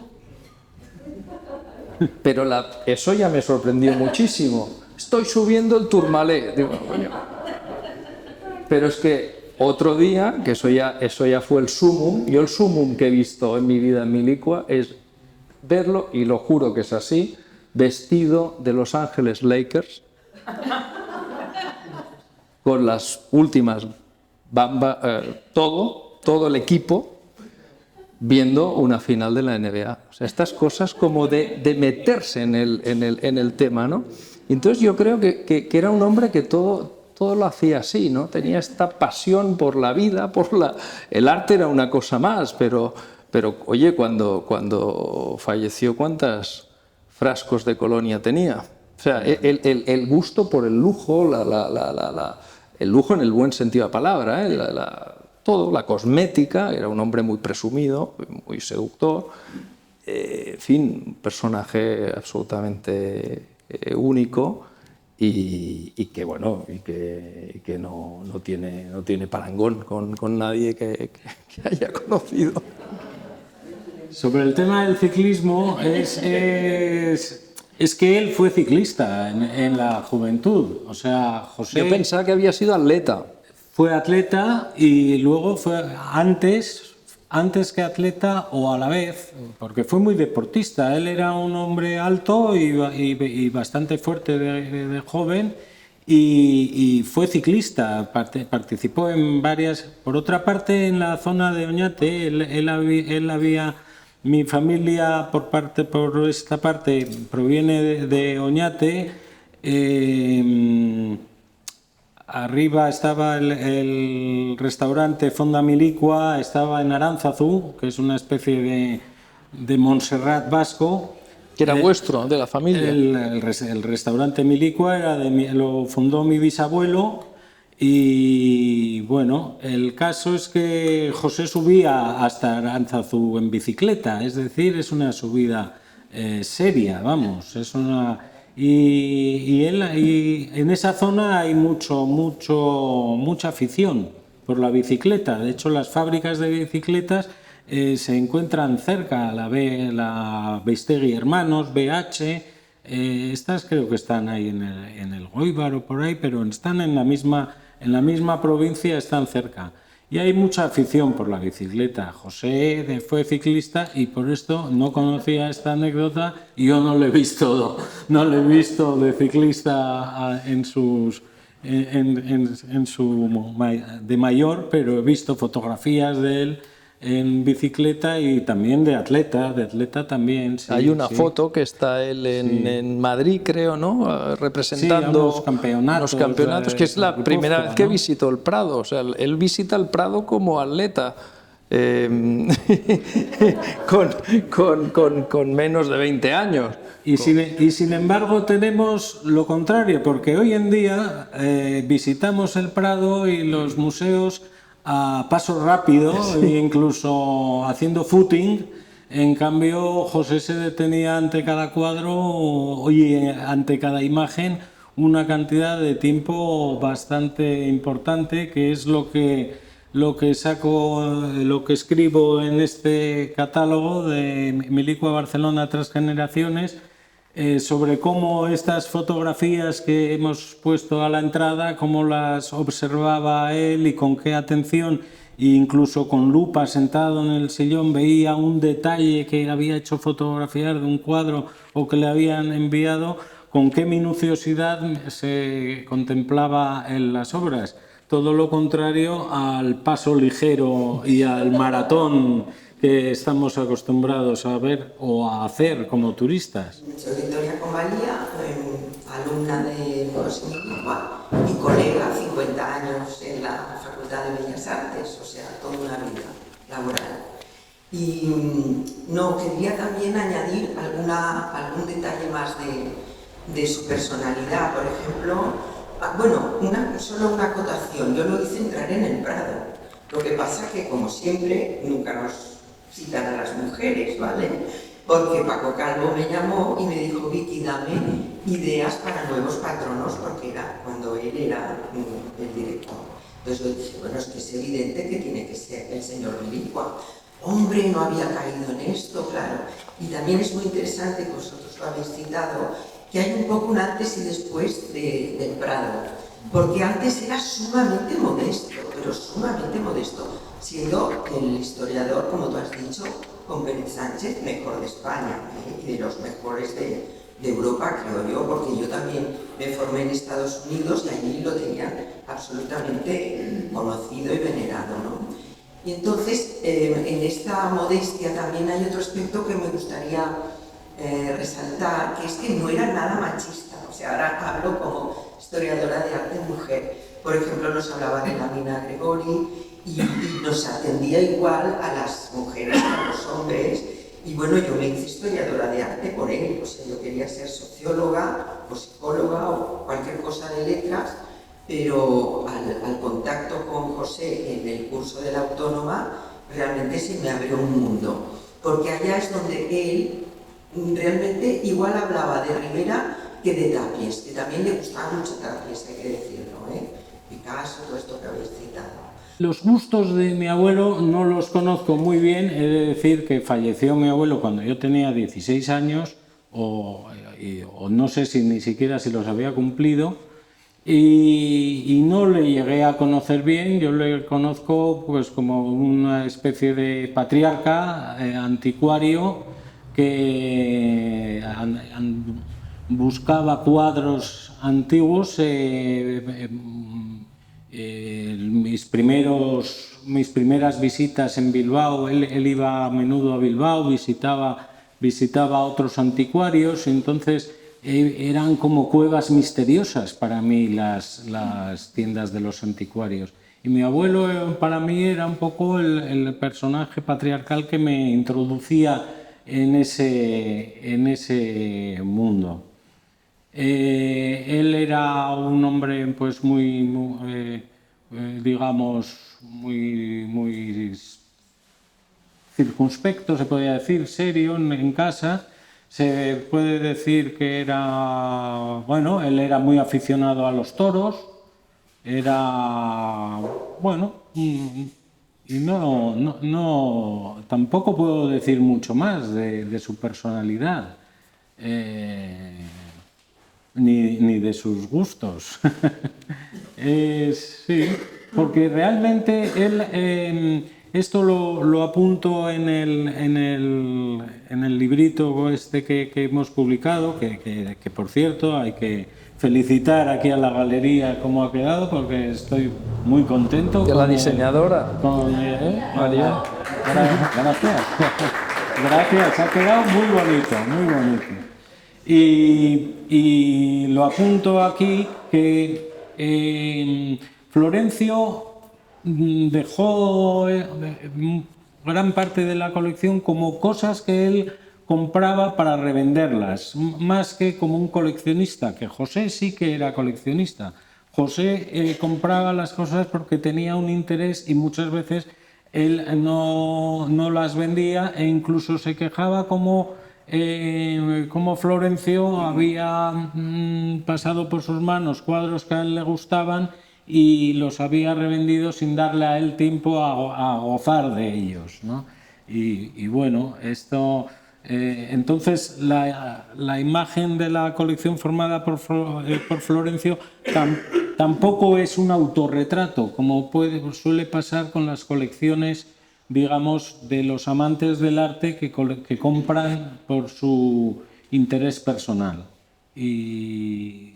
Pero eso ya me sorprendió muchísimo. Estoy subiendo el Tourmalet. Digo, coño. Pero es que otro día, que eso ya fue el sumum, yo el sumum que he visto en mi vida en Milicua es verlo, y lo juro que es así, vestido de Los Ángeles Lakers, con las últimas todo el equipo, viendo una final de la NBA. O sea, estas cosas como de meterse en el tema, ¿no? Entonces yo creo que era un hombre que todo lo hacía así, ¿no? Tenía esta pasión por la vida, el arte era una cosa más, pero oye, cuando falleció, ¿cuántos frascos de colonia tenía? O sea, el gusto por el lujo, el lujo en el buen sentido de la palabra, todo, la cosmética, era un hombre muy presumido, muy seductor, en fin, un personaje absolutamente único y que bueno, y que no tiene parangón con nadie que haya conocido. Sobre el tema del ciclismo, es que él fue ciclista en la juventud. O sea, José... Yo pensaba que había sido atleta. Fue atleta y luego fue antes que atleta o a la vez, porque fue muy deportista. Él era un hombre alto y bastante fuerte de joven y fue ciclista. Participó en varias... Por otra parte, en la zona de Oñate, él había... Mi familia, por esta parte, proviene de Oñate. Arriba estaba el restaurante Fonda Milicua, estaba en Aránzazu, que es una especie de Montserrat vasco. Que era vuestro, de la familia. El restaurante Milicua lo fundó mi bisabuelo. Y bueno, el caso es que José subía hasta Aránzazu en bicicleta, es decir, es una subida seria, vamos, es una... Y en esa zona hay mucha afición por la bicicleta. De hecho, las fábricas de bicicletas se encuentran cerca, la Beistegui Hermanos, BH, estas creo que están ahí en el Goibar o por ahí, pero están en la misma provincia, están cerca. Y hay mucha afición por la bicicleta. José fue ciclista y por esto no conocía esta anécdota y yo no le he visto de ciclista de mayor, pero he visto fotografías de él en bicicleta y también de atleta también. Sí, hay una foto que está él en Madrid, creo, ¿no? Representando los campeonatos, que es la primera vez que visitó el Prado. O sea, él visita el Prado como atleta, con menos de 20 años. Y sin embargo tenemos lo contrario, porque hoy en día visitamos el Prado y los museos a paso rápido, e incluso haciendo footing. En cambio, José se detenía ante cada cuadro y ante cada imagen una cantidad de tiempo bastante importante, que es lo que lo que escribo en este catálogo de Milicua Barcelona Tras Generaciones, sobre cómo estas fotografías que hemos puesto a la entrada, cómo las observaba él y con qué atención, e incluso con lupa sentado en el sillón veía un detalle que había hecho fotografiar de un cuadro o que le habían enviado, con qué minuciosidad se contemplaba en las obras. Todo lo contrario al paso ligero y al maratón que estamos acostumbrados a ver o a hacer como turistas. Soy Victoria Comalía, alumna de José Milicua y colega, 50 años en la Facultad de Bellas Artes, o sea, toda una vida laboral. Y no, quería también añadir algún detalle más de su personalidad. Por ejemplo, solo una acotación, yo lo hice entrar en el Prado. Lo que pasa que, como siempre, nunca nos citan a las mujeres, ¿vale? Porque Paco Calvo me llamó y me dijo: Vicky, dame ideas para nuevos patronos, porque era cuando él era el director. Entonces yo dije, bueno, es que es evidente que tiene que ser el señor Milicua. Hombre, no había caído en esto, claro. Y también es muy interesante, que vosotros lo habéis citado, que hay un poco un antes y después del Prado. Porque antes era sumamente modesto, pero sumamente modesto, siendo el historiador, como tú has dicho, con Pérez Sánchez, mejor de España, y de los mejores de Europa, creo yo, porque yo también me formé en Estados Unidos y allí lo tenían absolutamente conocido y venerado, ¿no? Y entonces, en esta modestia también hay otro aspecto que me gustaría resaltar, que es que no era nada machista. O sea, ahora hablo como historiadora de arte mujer. Por ejemplo, nos hablaba de la Mina Gregori y nos atendía igual a las mujeres que a los hombres. Y bueno, yo me hice historiadora de arte por él. O sea, yo quería ser socióloga o psicóloga o cualquier cosa de letras, pero al contacto con José en el curso de la Autónoma, realmente se me abrió un mundo. Porque allá es donde él realmente igual hablaba de Rivera que de Tapies, que también le gustaba mucho Tapies, hay que decirlo, Picasso, todo esto que habéis citado. Los gustos de mi abuelo no los conozco muy bien. He de decir que falleció mi abuelo cuando yo tenía 16 años, o no sé si ni siquiera si los había cumplido, y no le llegué a conocer bien. Yo le conozco pues como una especie de patriarca anticuario que buscaba cuadros antiguos. Mis primeras visitas en Bilbao, él iba a menudo a Bilbao, visitaba a otros anticuarios, entonces eran como cuevas misteriosas para mí las tiendas de los anticuarios. Y mi abuelo para mí era un poco el personaje patriarcal que me introducía en ese mundo. Él era un hombre pues muy circunspecto, se podría decir, serio en casa. Se puede decir que él era muy aficionado a los toros, y tampoco puedo decir mucho más de su personalidad. Ni de sus gustos. Sí, porque realmente él, esto lo apunto en el librito este que hemos publicado, que por cierto hay que felicitar aquí a la galería cómo ha quedado, porque estoy muy contento. ¿Y a la diseñadora? María. Gracias. Gracias, ha quedado muy bonito, muy bonito. Y lo apunto aquí, que Florencio dejó gran parte de la colección como cosas que él compraba para revenderlas, más que como un coleccionista, que José sí que era coleccionista. José compraba las cosas porque tenía un interés y muchas veces él no las vendía, e incluso se quejaba como Florencio había pasado por sus manos cuadros que a él le gustaban y los había revendido sin darle a él tiempo a gozar de ellos, ¿no? Y bueno, esto... entonces la imagen de la colección formada por Florencio tampoco es un autorretrato, como suele pasar con las colecciones, digamos, de los amantes del arte que compran por su interés personal. Y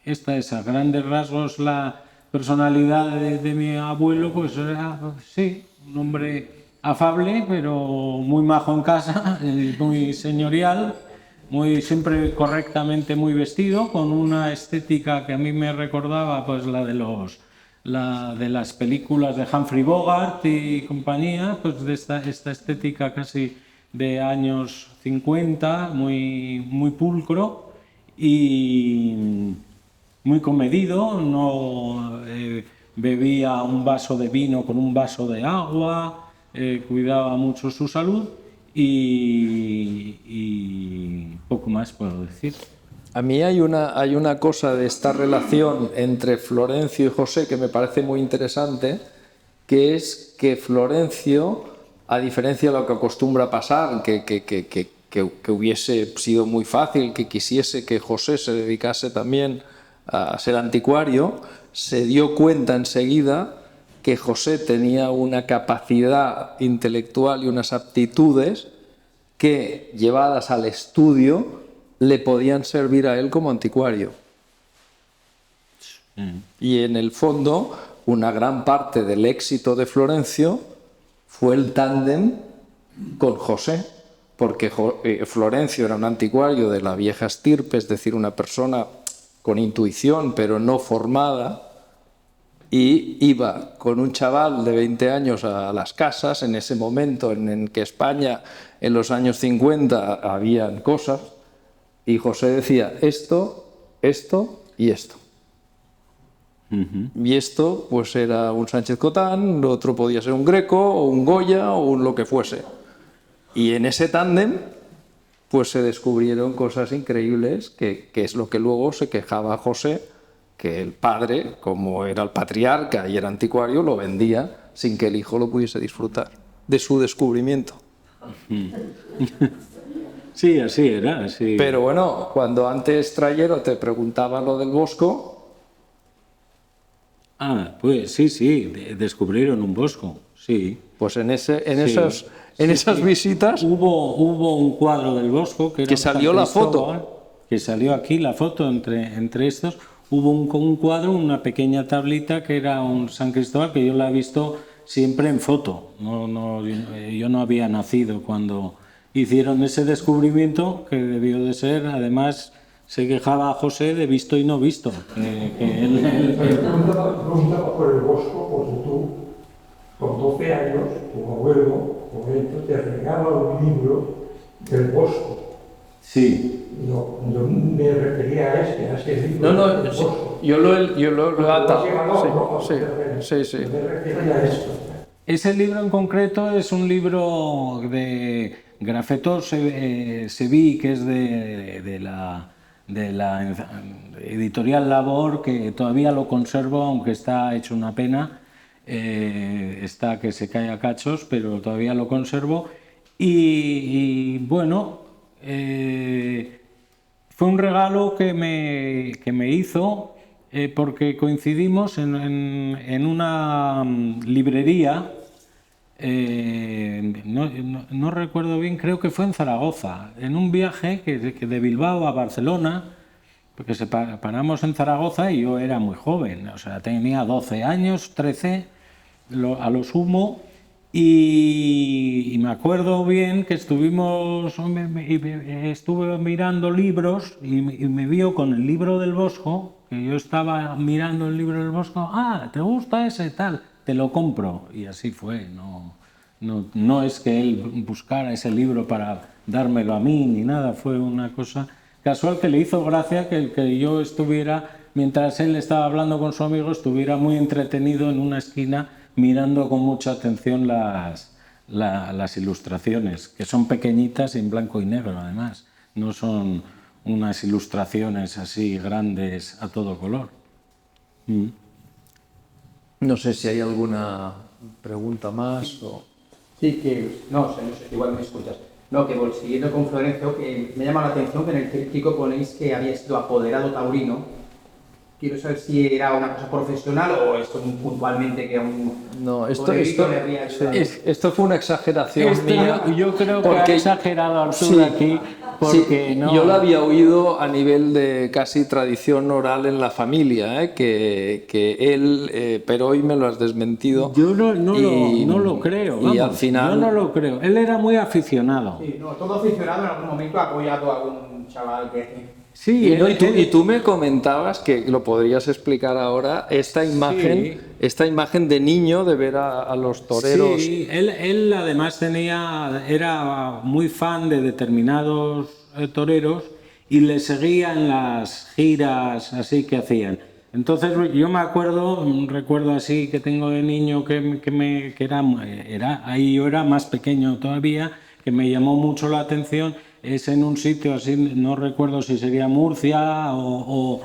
esta es a grandes rasgos la personalidad de mi abuelo, pues era, sí, un hombre afable, pero muy majo en casa, muy señorial, siempre correctamente muy vestido, con una estética que a mí me recordaba pues la de las películas de Humphrey Bogart y compañía, pues de esta estética casi de años 50, muy pulcro y muy comedido. No bebía un vaso de vino con un vaso de agua. Cuidaba mucho su salud y poco más puedo decir. A mí hay una cosa de esta relación entre Florencio y José que me parece muy interesante, que es que Florencio, a diferencia de lo que acostumbra pasar, que hubiese sido muy fácil que quisiese que José se dedicase también a ser anticuario, se dio cuenta enseguida que José tenía una capacidad intelectual y unas aptitudes que, llevadas al estudio, le podían servir a él como anticuario. Y en el fondo, una gran parte del éxito de Florencio fue el tándem con José, porque Florencio era un anticuario de la vieja estirpe, es decir, una persona con intuición pero no formada, y iba con un chaval de 20 años a las casas, en ese momento en que España, en los años 50, habían cosas, y José decía esto, esto y esto. Y esto pues era un Sánchez Cotán, lo otro podía ser un Greco o un Goya o lo que fuese. Y en ese tándem pues se descubrieron cosas increíbles, que es lo que luego se quejaba José, que el padre, como era el patriarca y era anticuario, lo vendía sin que el hijo lo pudiese disfrutar de su descubrimiento. Sí, así era. Así. Pero bueno, cuando antes Trayero te preguntaba lo del Bosco... Pues sí, descubrieron un Bosco, sí. Pues en esas visitas... Hubo un cuadro del Bosco que salió la foto. Que salió aquí la foto entre estos. Hubo un cuadro, una pequeña tablita que era un San Cristóbal, que yo la he visto siempre en foto. Yo no había nacido cuando hicieron ese descubrimiento, que debió de ser, además se quejaba a José de visto y no visto. Preguntaba por el Bosco, porque tú, con 12 años, tu abuelo, Lorenzo, te regala un libro del Bosco. Sí. Yo me refería a ese libro. No, yo lo he atado. Sí. Me refería a esto. Ese libro en concreto es un libro de Grafeto Seví, que es de la editorial Labor, que todavía lo conservo, aunque está hecho una pena. Está que se cae a cachos, pero todavía lo conservo. Y bueno... fue un regalo que me hizo porque coincidimos en una librería, no recuerdo bien, creo que fue en Zaragoza, en un viaje que de Bilbao a Barcelona, porque paramos en Zaragoza y yo era muy joven, o sea, tenía 12 años, 13 a lo sumo. Y me acuerdo bien que estuve mirando libros y me vio con el libro del Bosco, que yo estaba mirando el libro del Bosco. ¿Te gusta ese tal? Te lo compro. Y así fue. No es que él buscara ese libro para dármelo a mí ni nada. Fue una cosa casual que le hizo gracia que yo estuviera, mientras él estaba hablando con su amigo, estuviera muy entretenido en una esquina mirando con mucha atención las ilustraciones, que son pequeñitas y en blanco y negro, además. No son unas ilustraciones así grandes a todo color. No sé si hay alguna pregunta más o... Sí, que no sé, igual me escuchas. No, que siguiendo con Florencio, que me llama la atención que en el tríptico ponéis que había sido apoderado taurino. Quiero saber si era una cosa profesional o esto puntualmente que era un... No, esto fue una exageración mía. Yo creo que ha exagerado Arturo aquí, porque no... Yo lo había oído a nivel de casi tradición oral en la familia, que él, pero hoy me lo has desmentido. Yo no lo creo, vamos, y al final... yo no lo creo. Él era muy aficionado. Sí, no, todo aficionado en algún momento ha apoyado a algún chaval que... Sí, y tú me comentabas que lo podrías explicar ahora, esta imagen de niño de ver a los toreros. Sí, él además era muy fan de determinados toreros y le seguía en las giras así que hacían. Entonces yo me acuerdo, un recuerdo así que tengo de niño que ahí yo era más pequeño todavía, que me llamó mucho la atención. Es en un sitio así, no recuerdo si sería Murcia o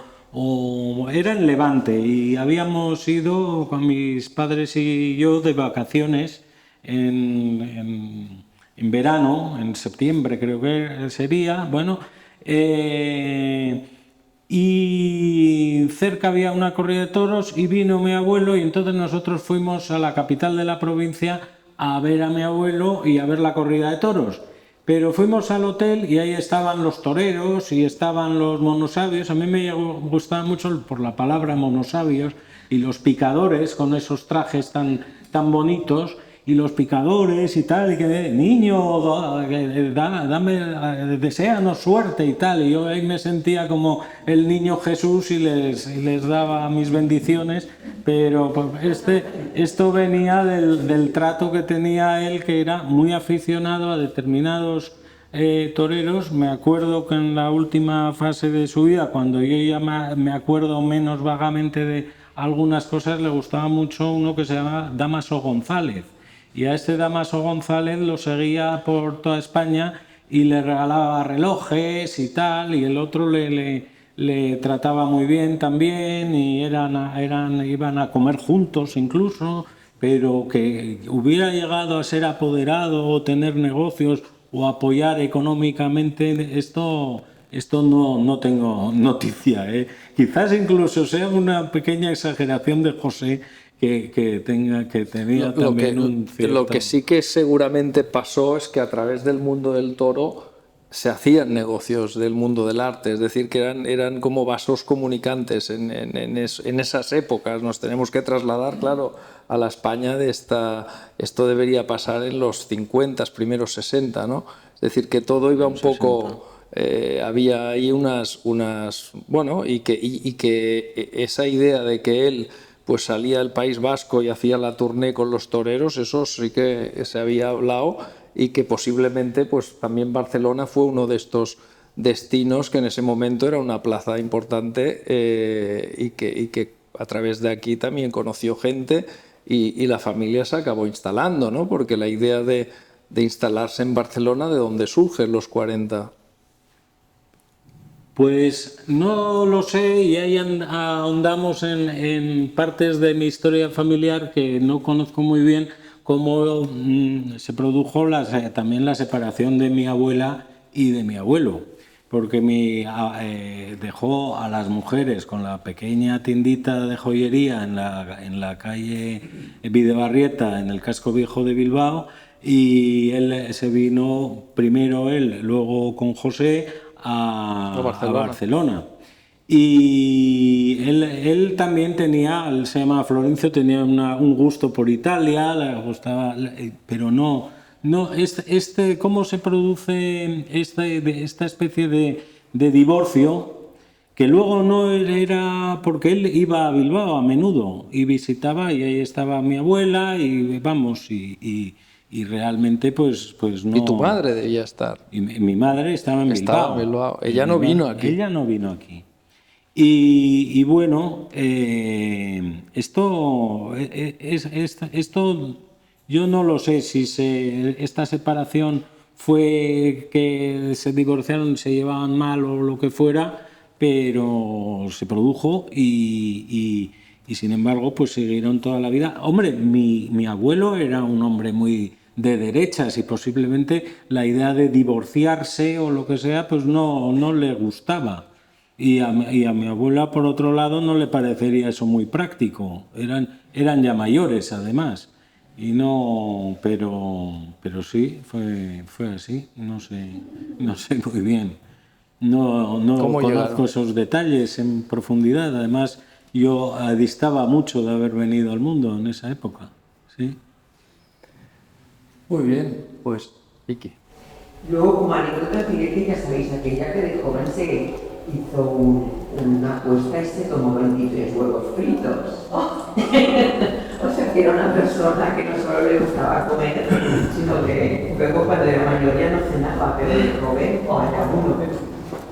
era en Levante, y habíamos ido con mis padres y yo de vacaciones en verano, en septiembre creo que sería, bueno, y cerca había una corrida de toros y vino mi abuelo, y entonces nosotros fuimos a la capital de la provincia a ver a mi abuelo y a ver la corrida de toros. Pero fuimos al hotel y ahí estaban los toreros y estaban los monosabios. A mí me gustaba mucho por la palabra monosabios, y los picadores con esos trajes tan bonitos, y los picadores y tal, y que niño, deséanos suerte y tal. Y yo ahí me sentía como el niño Jesús y les daba mis bendiciones, pero esto venía del trato que tenía él, que era muy aficionado a determinados toreros. Me acuerdo que en la última fase de su vida, cuando yo ya me acuerdo menos vagamente de algunas cosas, le gustaba mucho uno que se llama Dámaso González. Y a este Dámaso González lo seguía por toda España y le regalaba relojes y tal, y el otro le trataba muy bien también, y iban a comer juntos incluso, pero que hubiera llegado a ser apoderado o tener negocios o apoyar económicamente, esto no tengo noticia, ¿eh? Quizás incluso sea una pequeña exageración de José, que tenía también un cierto... Lo que sí que seguramente pasó es que a través del mundo del toro se hacían negocios del mundo del arte, es decir, que eran como vasos comunicantes en esas épocas. Nos tenemos que trasladar, claro, a la España de esto debería pasar en los 50, primeros 60, ¿no? Es decir, que todo iba un poco... había ahí bueno, y que esa idea de que él pues salía del País Vasco y hacía la tournée con los toreros, eso sí que se había hablado, y que posiblemente pues también Barcelona fue uno de estos destinos que en ese momento era una plaza importante, y que a través de aquí también conoció gente, y la familia se acabó instalando, ¿no? Porque la idea de instalarse en Barcelona, ¿de dónde surge en los 40? Pues no lo sé, y ahí ahondamos en partes de mi historia familiar que no conozco muy bien, cómo se produjo también la separación de mi abuela y de mi abuelo, porque dejó a las mujeres con la pequeña tiendita de joyería en la calle Videbarrieta, en el casco viejo de Bilbao, y él se vino primero luego con José a Barcelona. Y él también él se llama Florencio, tenía un gusto por Italia, le gustaba, pero no cómo se produce esta especie de divorcio, que luego no era porque él iba a Bilbao a menudo y visitaba, y ahí estaba mi abuela, y vamos, y realmente pues no... Y tu madre debía estar. Y mi madre estaba en Bilbao. Ella no vino aquí. Ella no vino aquí. Y bueno, esto yo no lo sé si esta separación fue que se divorciaron, se llevaban mal o lo que fuera, pero se produjo, y y sin embargo pues siguieron toda la vida. Hombre, mi abuelo era un hombre muy de derechas y posiblemente la idea de divorciarse o lo que sea pues no le gustaba. Y a mi abuela, por otro lado, no le parecería eso muy práctico. Eran ya mayores, además. Y no, pero sí, fue así. No sé muy bien. No conozco esos detalles en profundidad. Además, yo distaba mucho de haber venido al mundo en esa época. Sí. Muy bien, pues, Vicky. Luego, como anécdota, diré que ya sabéis, aquella que de joven se hizo una apuesta y se tomó 23 huevos fritos. O sea, que era una persona que no solo le gustaba comer, sino que luego cuando era mayor ya no cenaba, pero de joven, vaya uno.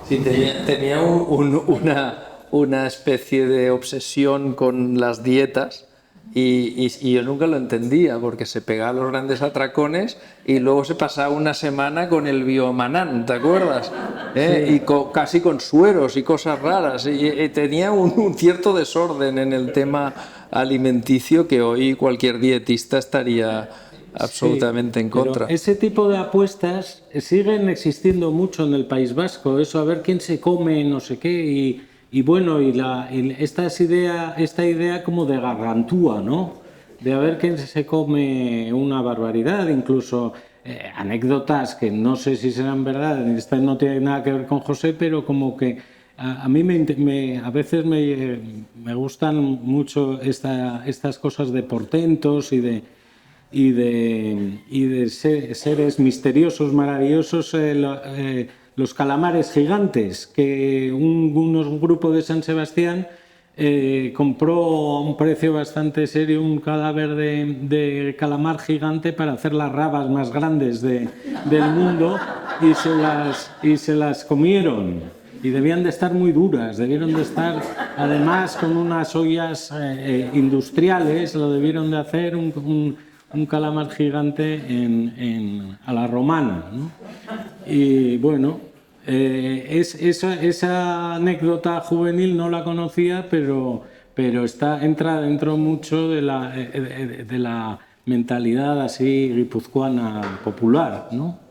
Sí, tenía una especie de obsesión con las dietas y yo nunca lo entendía porque se pegaba los grandes atracones y luego se pasaba una semana con el Biomanán, ¿te acuerdas? Sí. Y casi con sueros y cosas raras y tenía un cierto desorden en el tema alimenticio que hoy cualquier dietista estaría absolutamente en contra. Pero ese tipo de apuestas siguen existiendo mucho en el País Vasco, eso a ver quién se come no sé qué y bueno, esta idea como de gargantúa, ¿no? De a ver quién se come una barbaridad, incluso anécdotas que no sé si serán verdad, esta no tiene nada que ver con José, pero como que a mí a veces me gustan mucho estas cosas de portentos y de seres misteriosos, maravillosos, los calamares gigantes, que un grupo de San Sebastián compró a un precio bastante serio un cadáver de calamar gigante para hacer las rabas más grandes del mundo y se las comieron. Y debían de estar muy duras, debieron de estar además con unas ollas industriales, lo debieron de hacer un calamar gigante a la romana, ¿no? Y bueno, esa anécdota juvenil no la conocía, pero entra dentro mucho de la mentalidad así guipuzcoana popular, ¿no?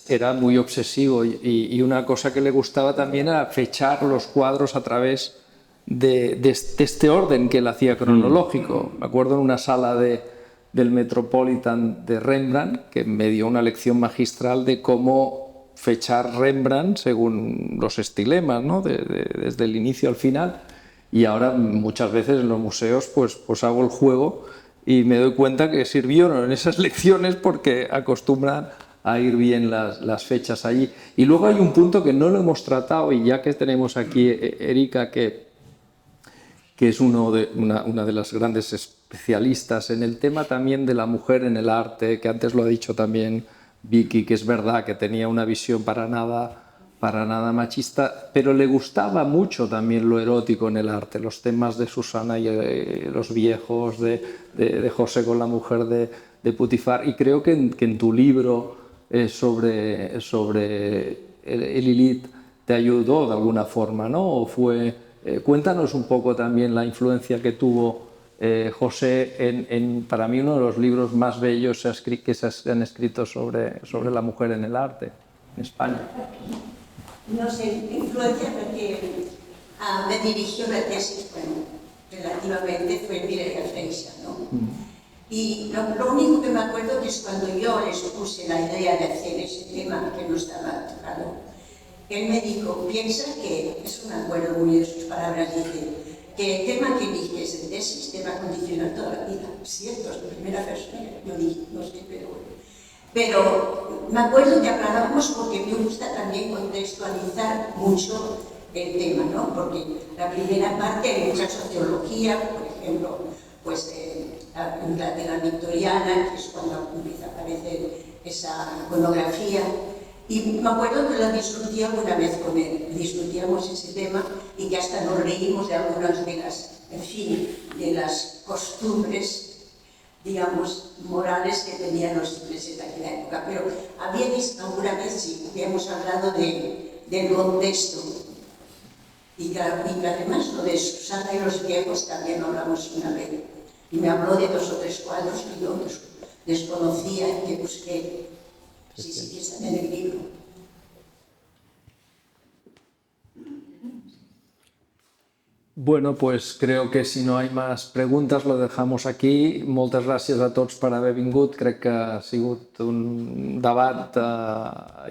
Era muy obsesivo y una cosa que le gustaba también era fechar los cuadros a través de este orden que él hacía cronológico. Me acuerdo en una sala del Metropolitan de Rembrandt que me dio una lección magistral de cómo fechar Rembrandt según los estilemas, ¿no? Desde el inicio al final. Y ahora muchas veces en los museos pues hago el juego y me doy cuenta que sirvieron en esas lecciones porque acostumbran a ir bien las fechas allí. Y luego hay un punto que no lo hemos tratado y ya que tenemos aquí Erika, que es una de las grandes especialistas en el tema también de la mujer en el arte, que antes lo ha dicho también Vicky, que es verdad que tenía una visión para nada machista, pero le gustaba mucho también lo erótico en el arte, los temas de Susana y los viejos, de José con la mujer de Putifar, y creo que en tu libro sobre el Lilith te ayudó de alguna forma, ¿no? ¿O fue, cuéntanos un poco también la influencia que tuvo José en para mí uno de los libros más bellos que se han escrito sobre la mujer en el arte en España. No sé, influencia porque me dirigió la tesis, bueno, relativamente fue Mireia Freixa, ¿no? Y lo único que me acuerdo es cuando yo les puse la idea de hacer ese tema que no estaba tocado, él me dijo, piensa que, eso me acuerdo muy de sus palabras, dice, que el tema que eliges en tesis te va a condicionar toda la vida. Cierto, es la primera persona que yo dije, no sé, pero me acuerdo que hablábamos porque me gusta también contextualizar mucho el tema, ¿no? Porque la primera parte hay mucha sociología, por ejemplo, pues la Inglaterra victoriana, que es cuando empieza a aparecer esa iconografía. Y me acuerdo que la discutí alguna vez con él, discutíamos ese tema y que hasta nos reímos de algunas de las, en fin, de las costumbres, digamos, morales que tenían los ingleses de aquella época. Pero habíais alguna vez, sí, habíamos hablado del contexto. Y que además lo de Susana y los viejos también hablamos una vez. Y me habló de 2 o 3 cuadros que yo desconocía y que busqué, si siguiesen en el libro. Bueno, pues creo que si no hay más preguntes lo dejamos aquí. Moltes gràcies a tots per haver vingut. Crec que ha sigut un debat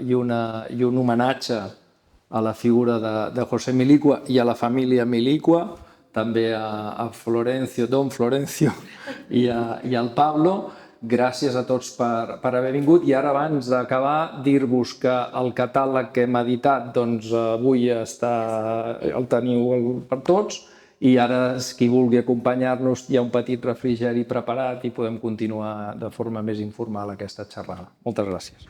i un homenatge a la figura de José Milicua i a la família Milicua, també a Florencio, don Florencio i al Pablo. Gràcies a tots per haver vingut i ara abans d'acabar dir-vos que el catàleg que hem editat doncs avui el teniu per tots i ara qui vulgui acompanyar-nos hi ha un petit refrigeri preparat i podem continuar de forma més informal aquesta xerrada. Moltes gràcies.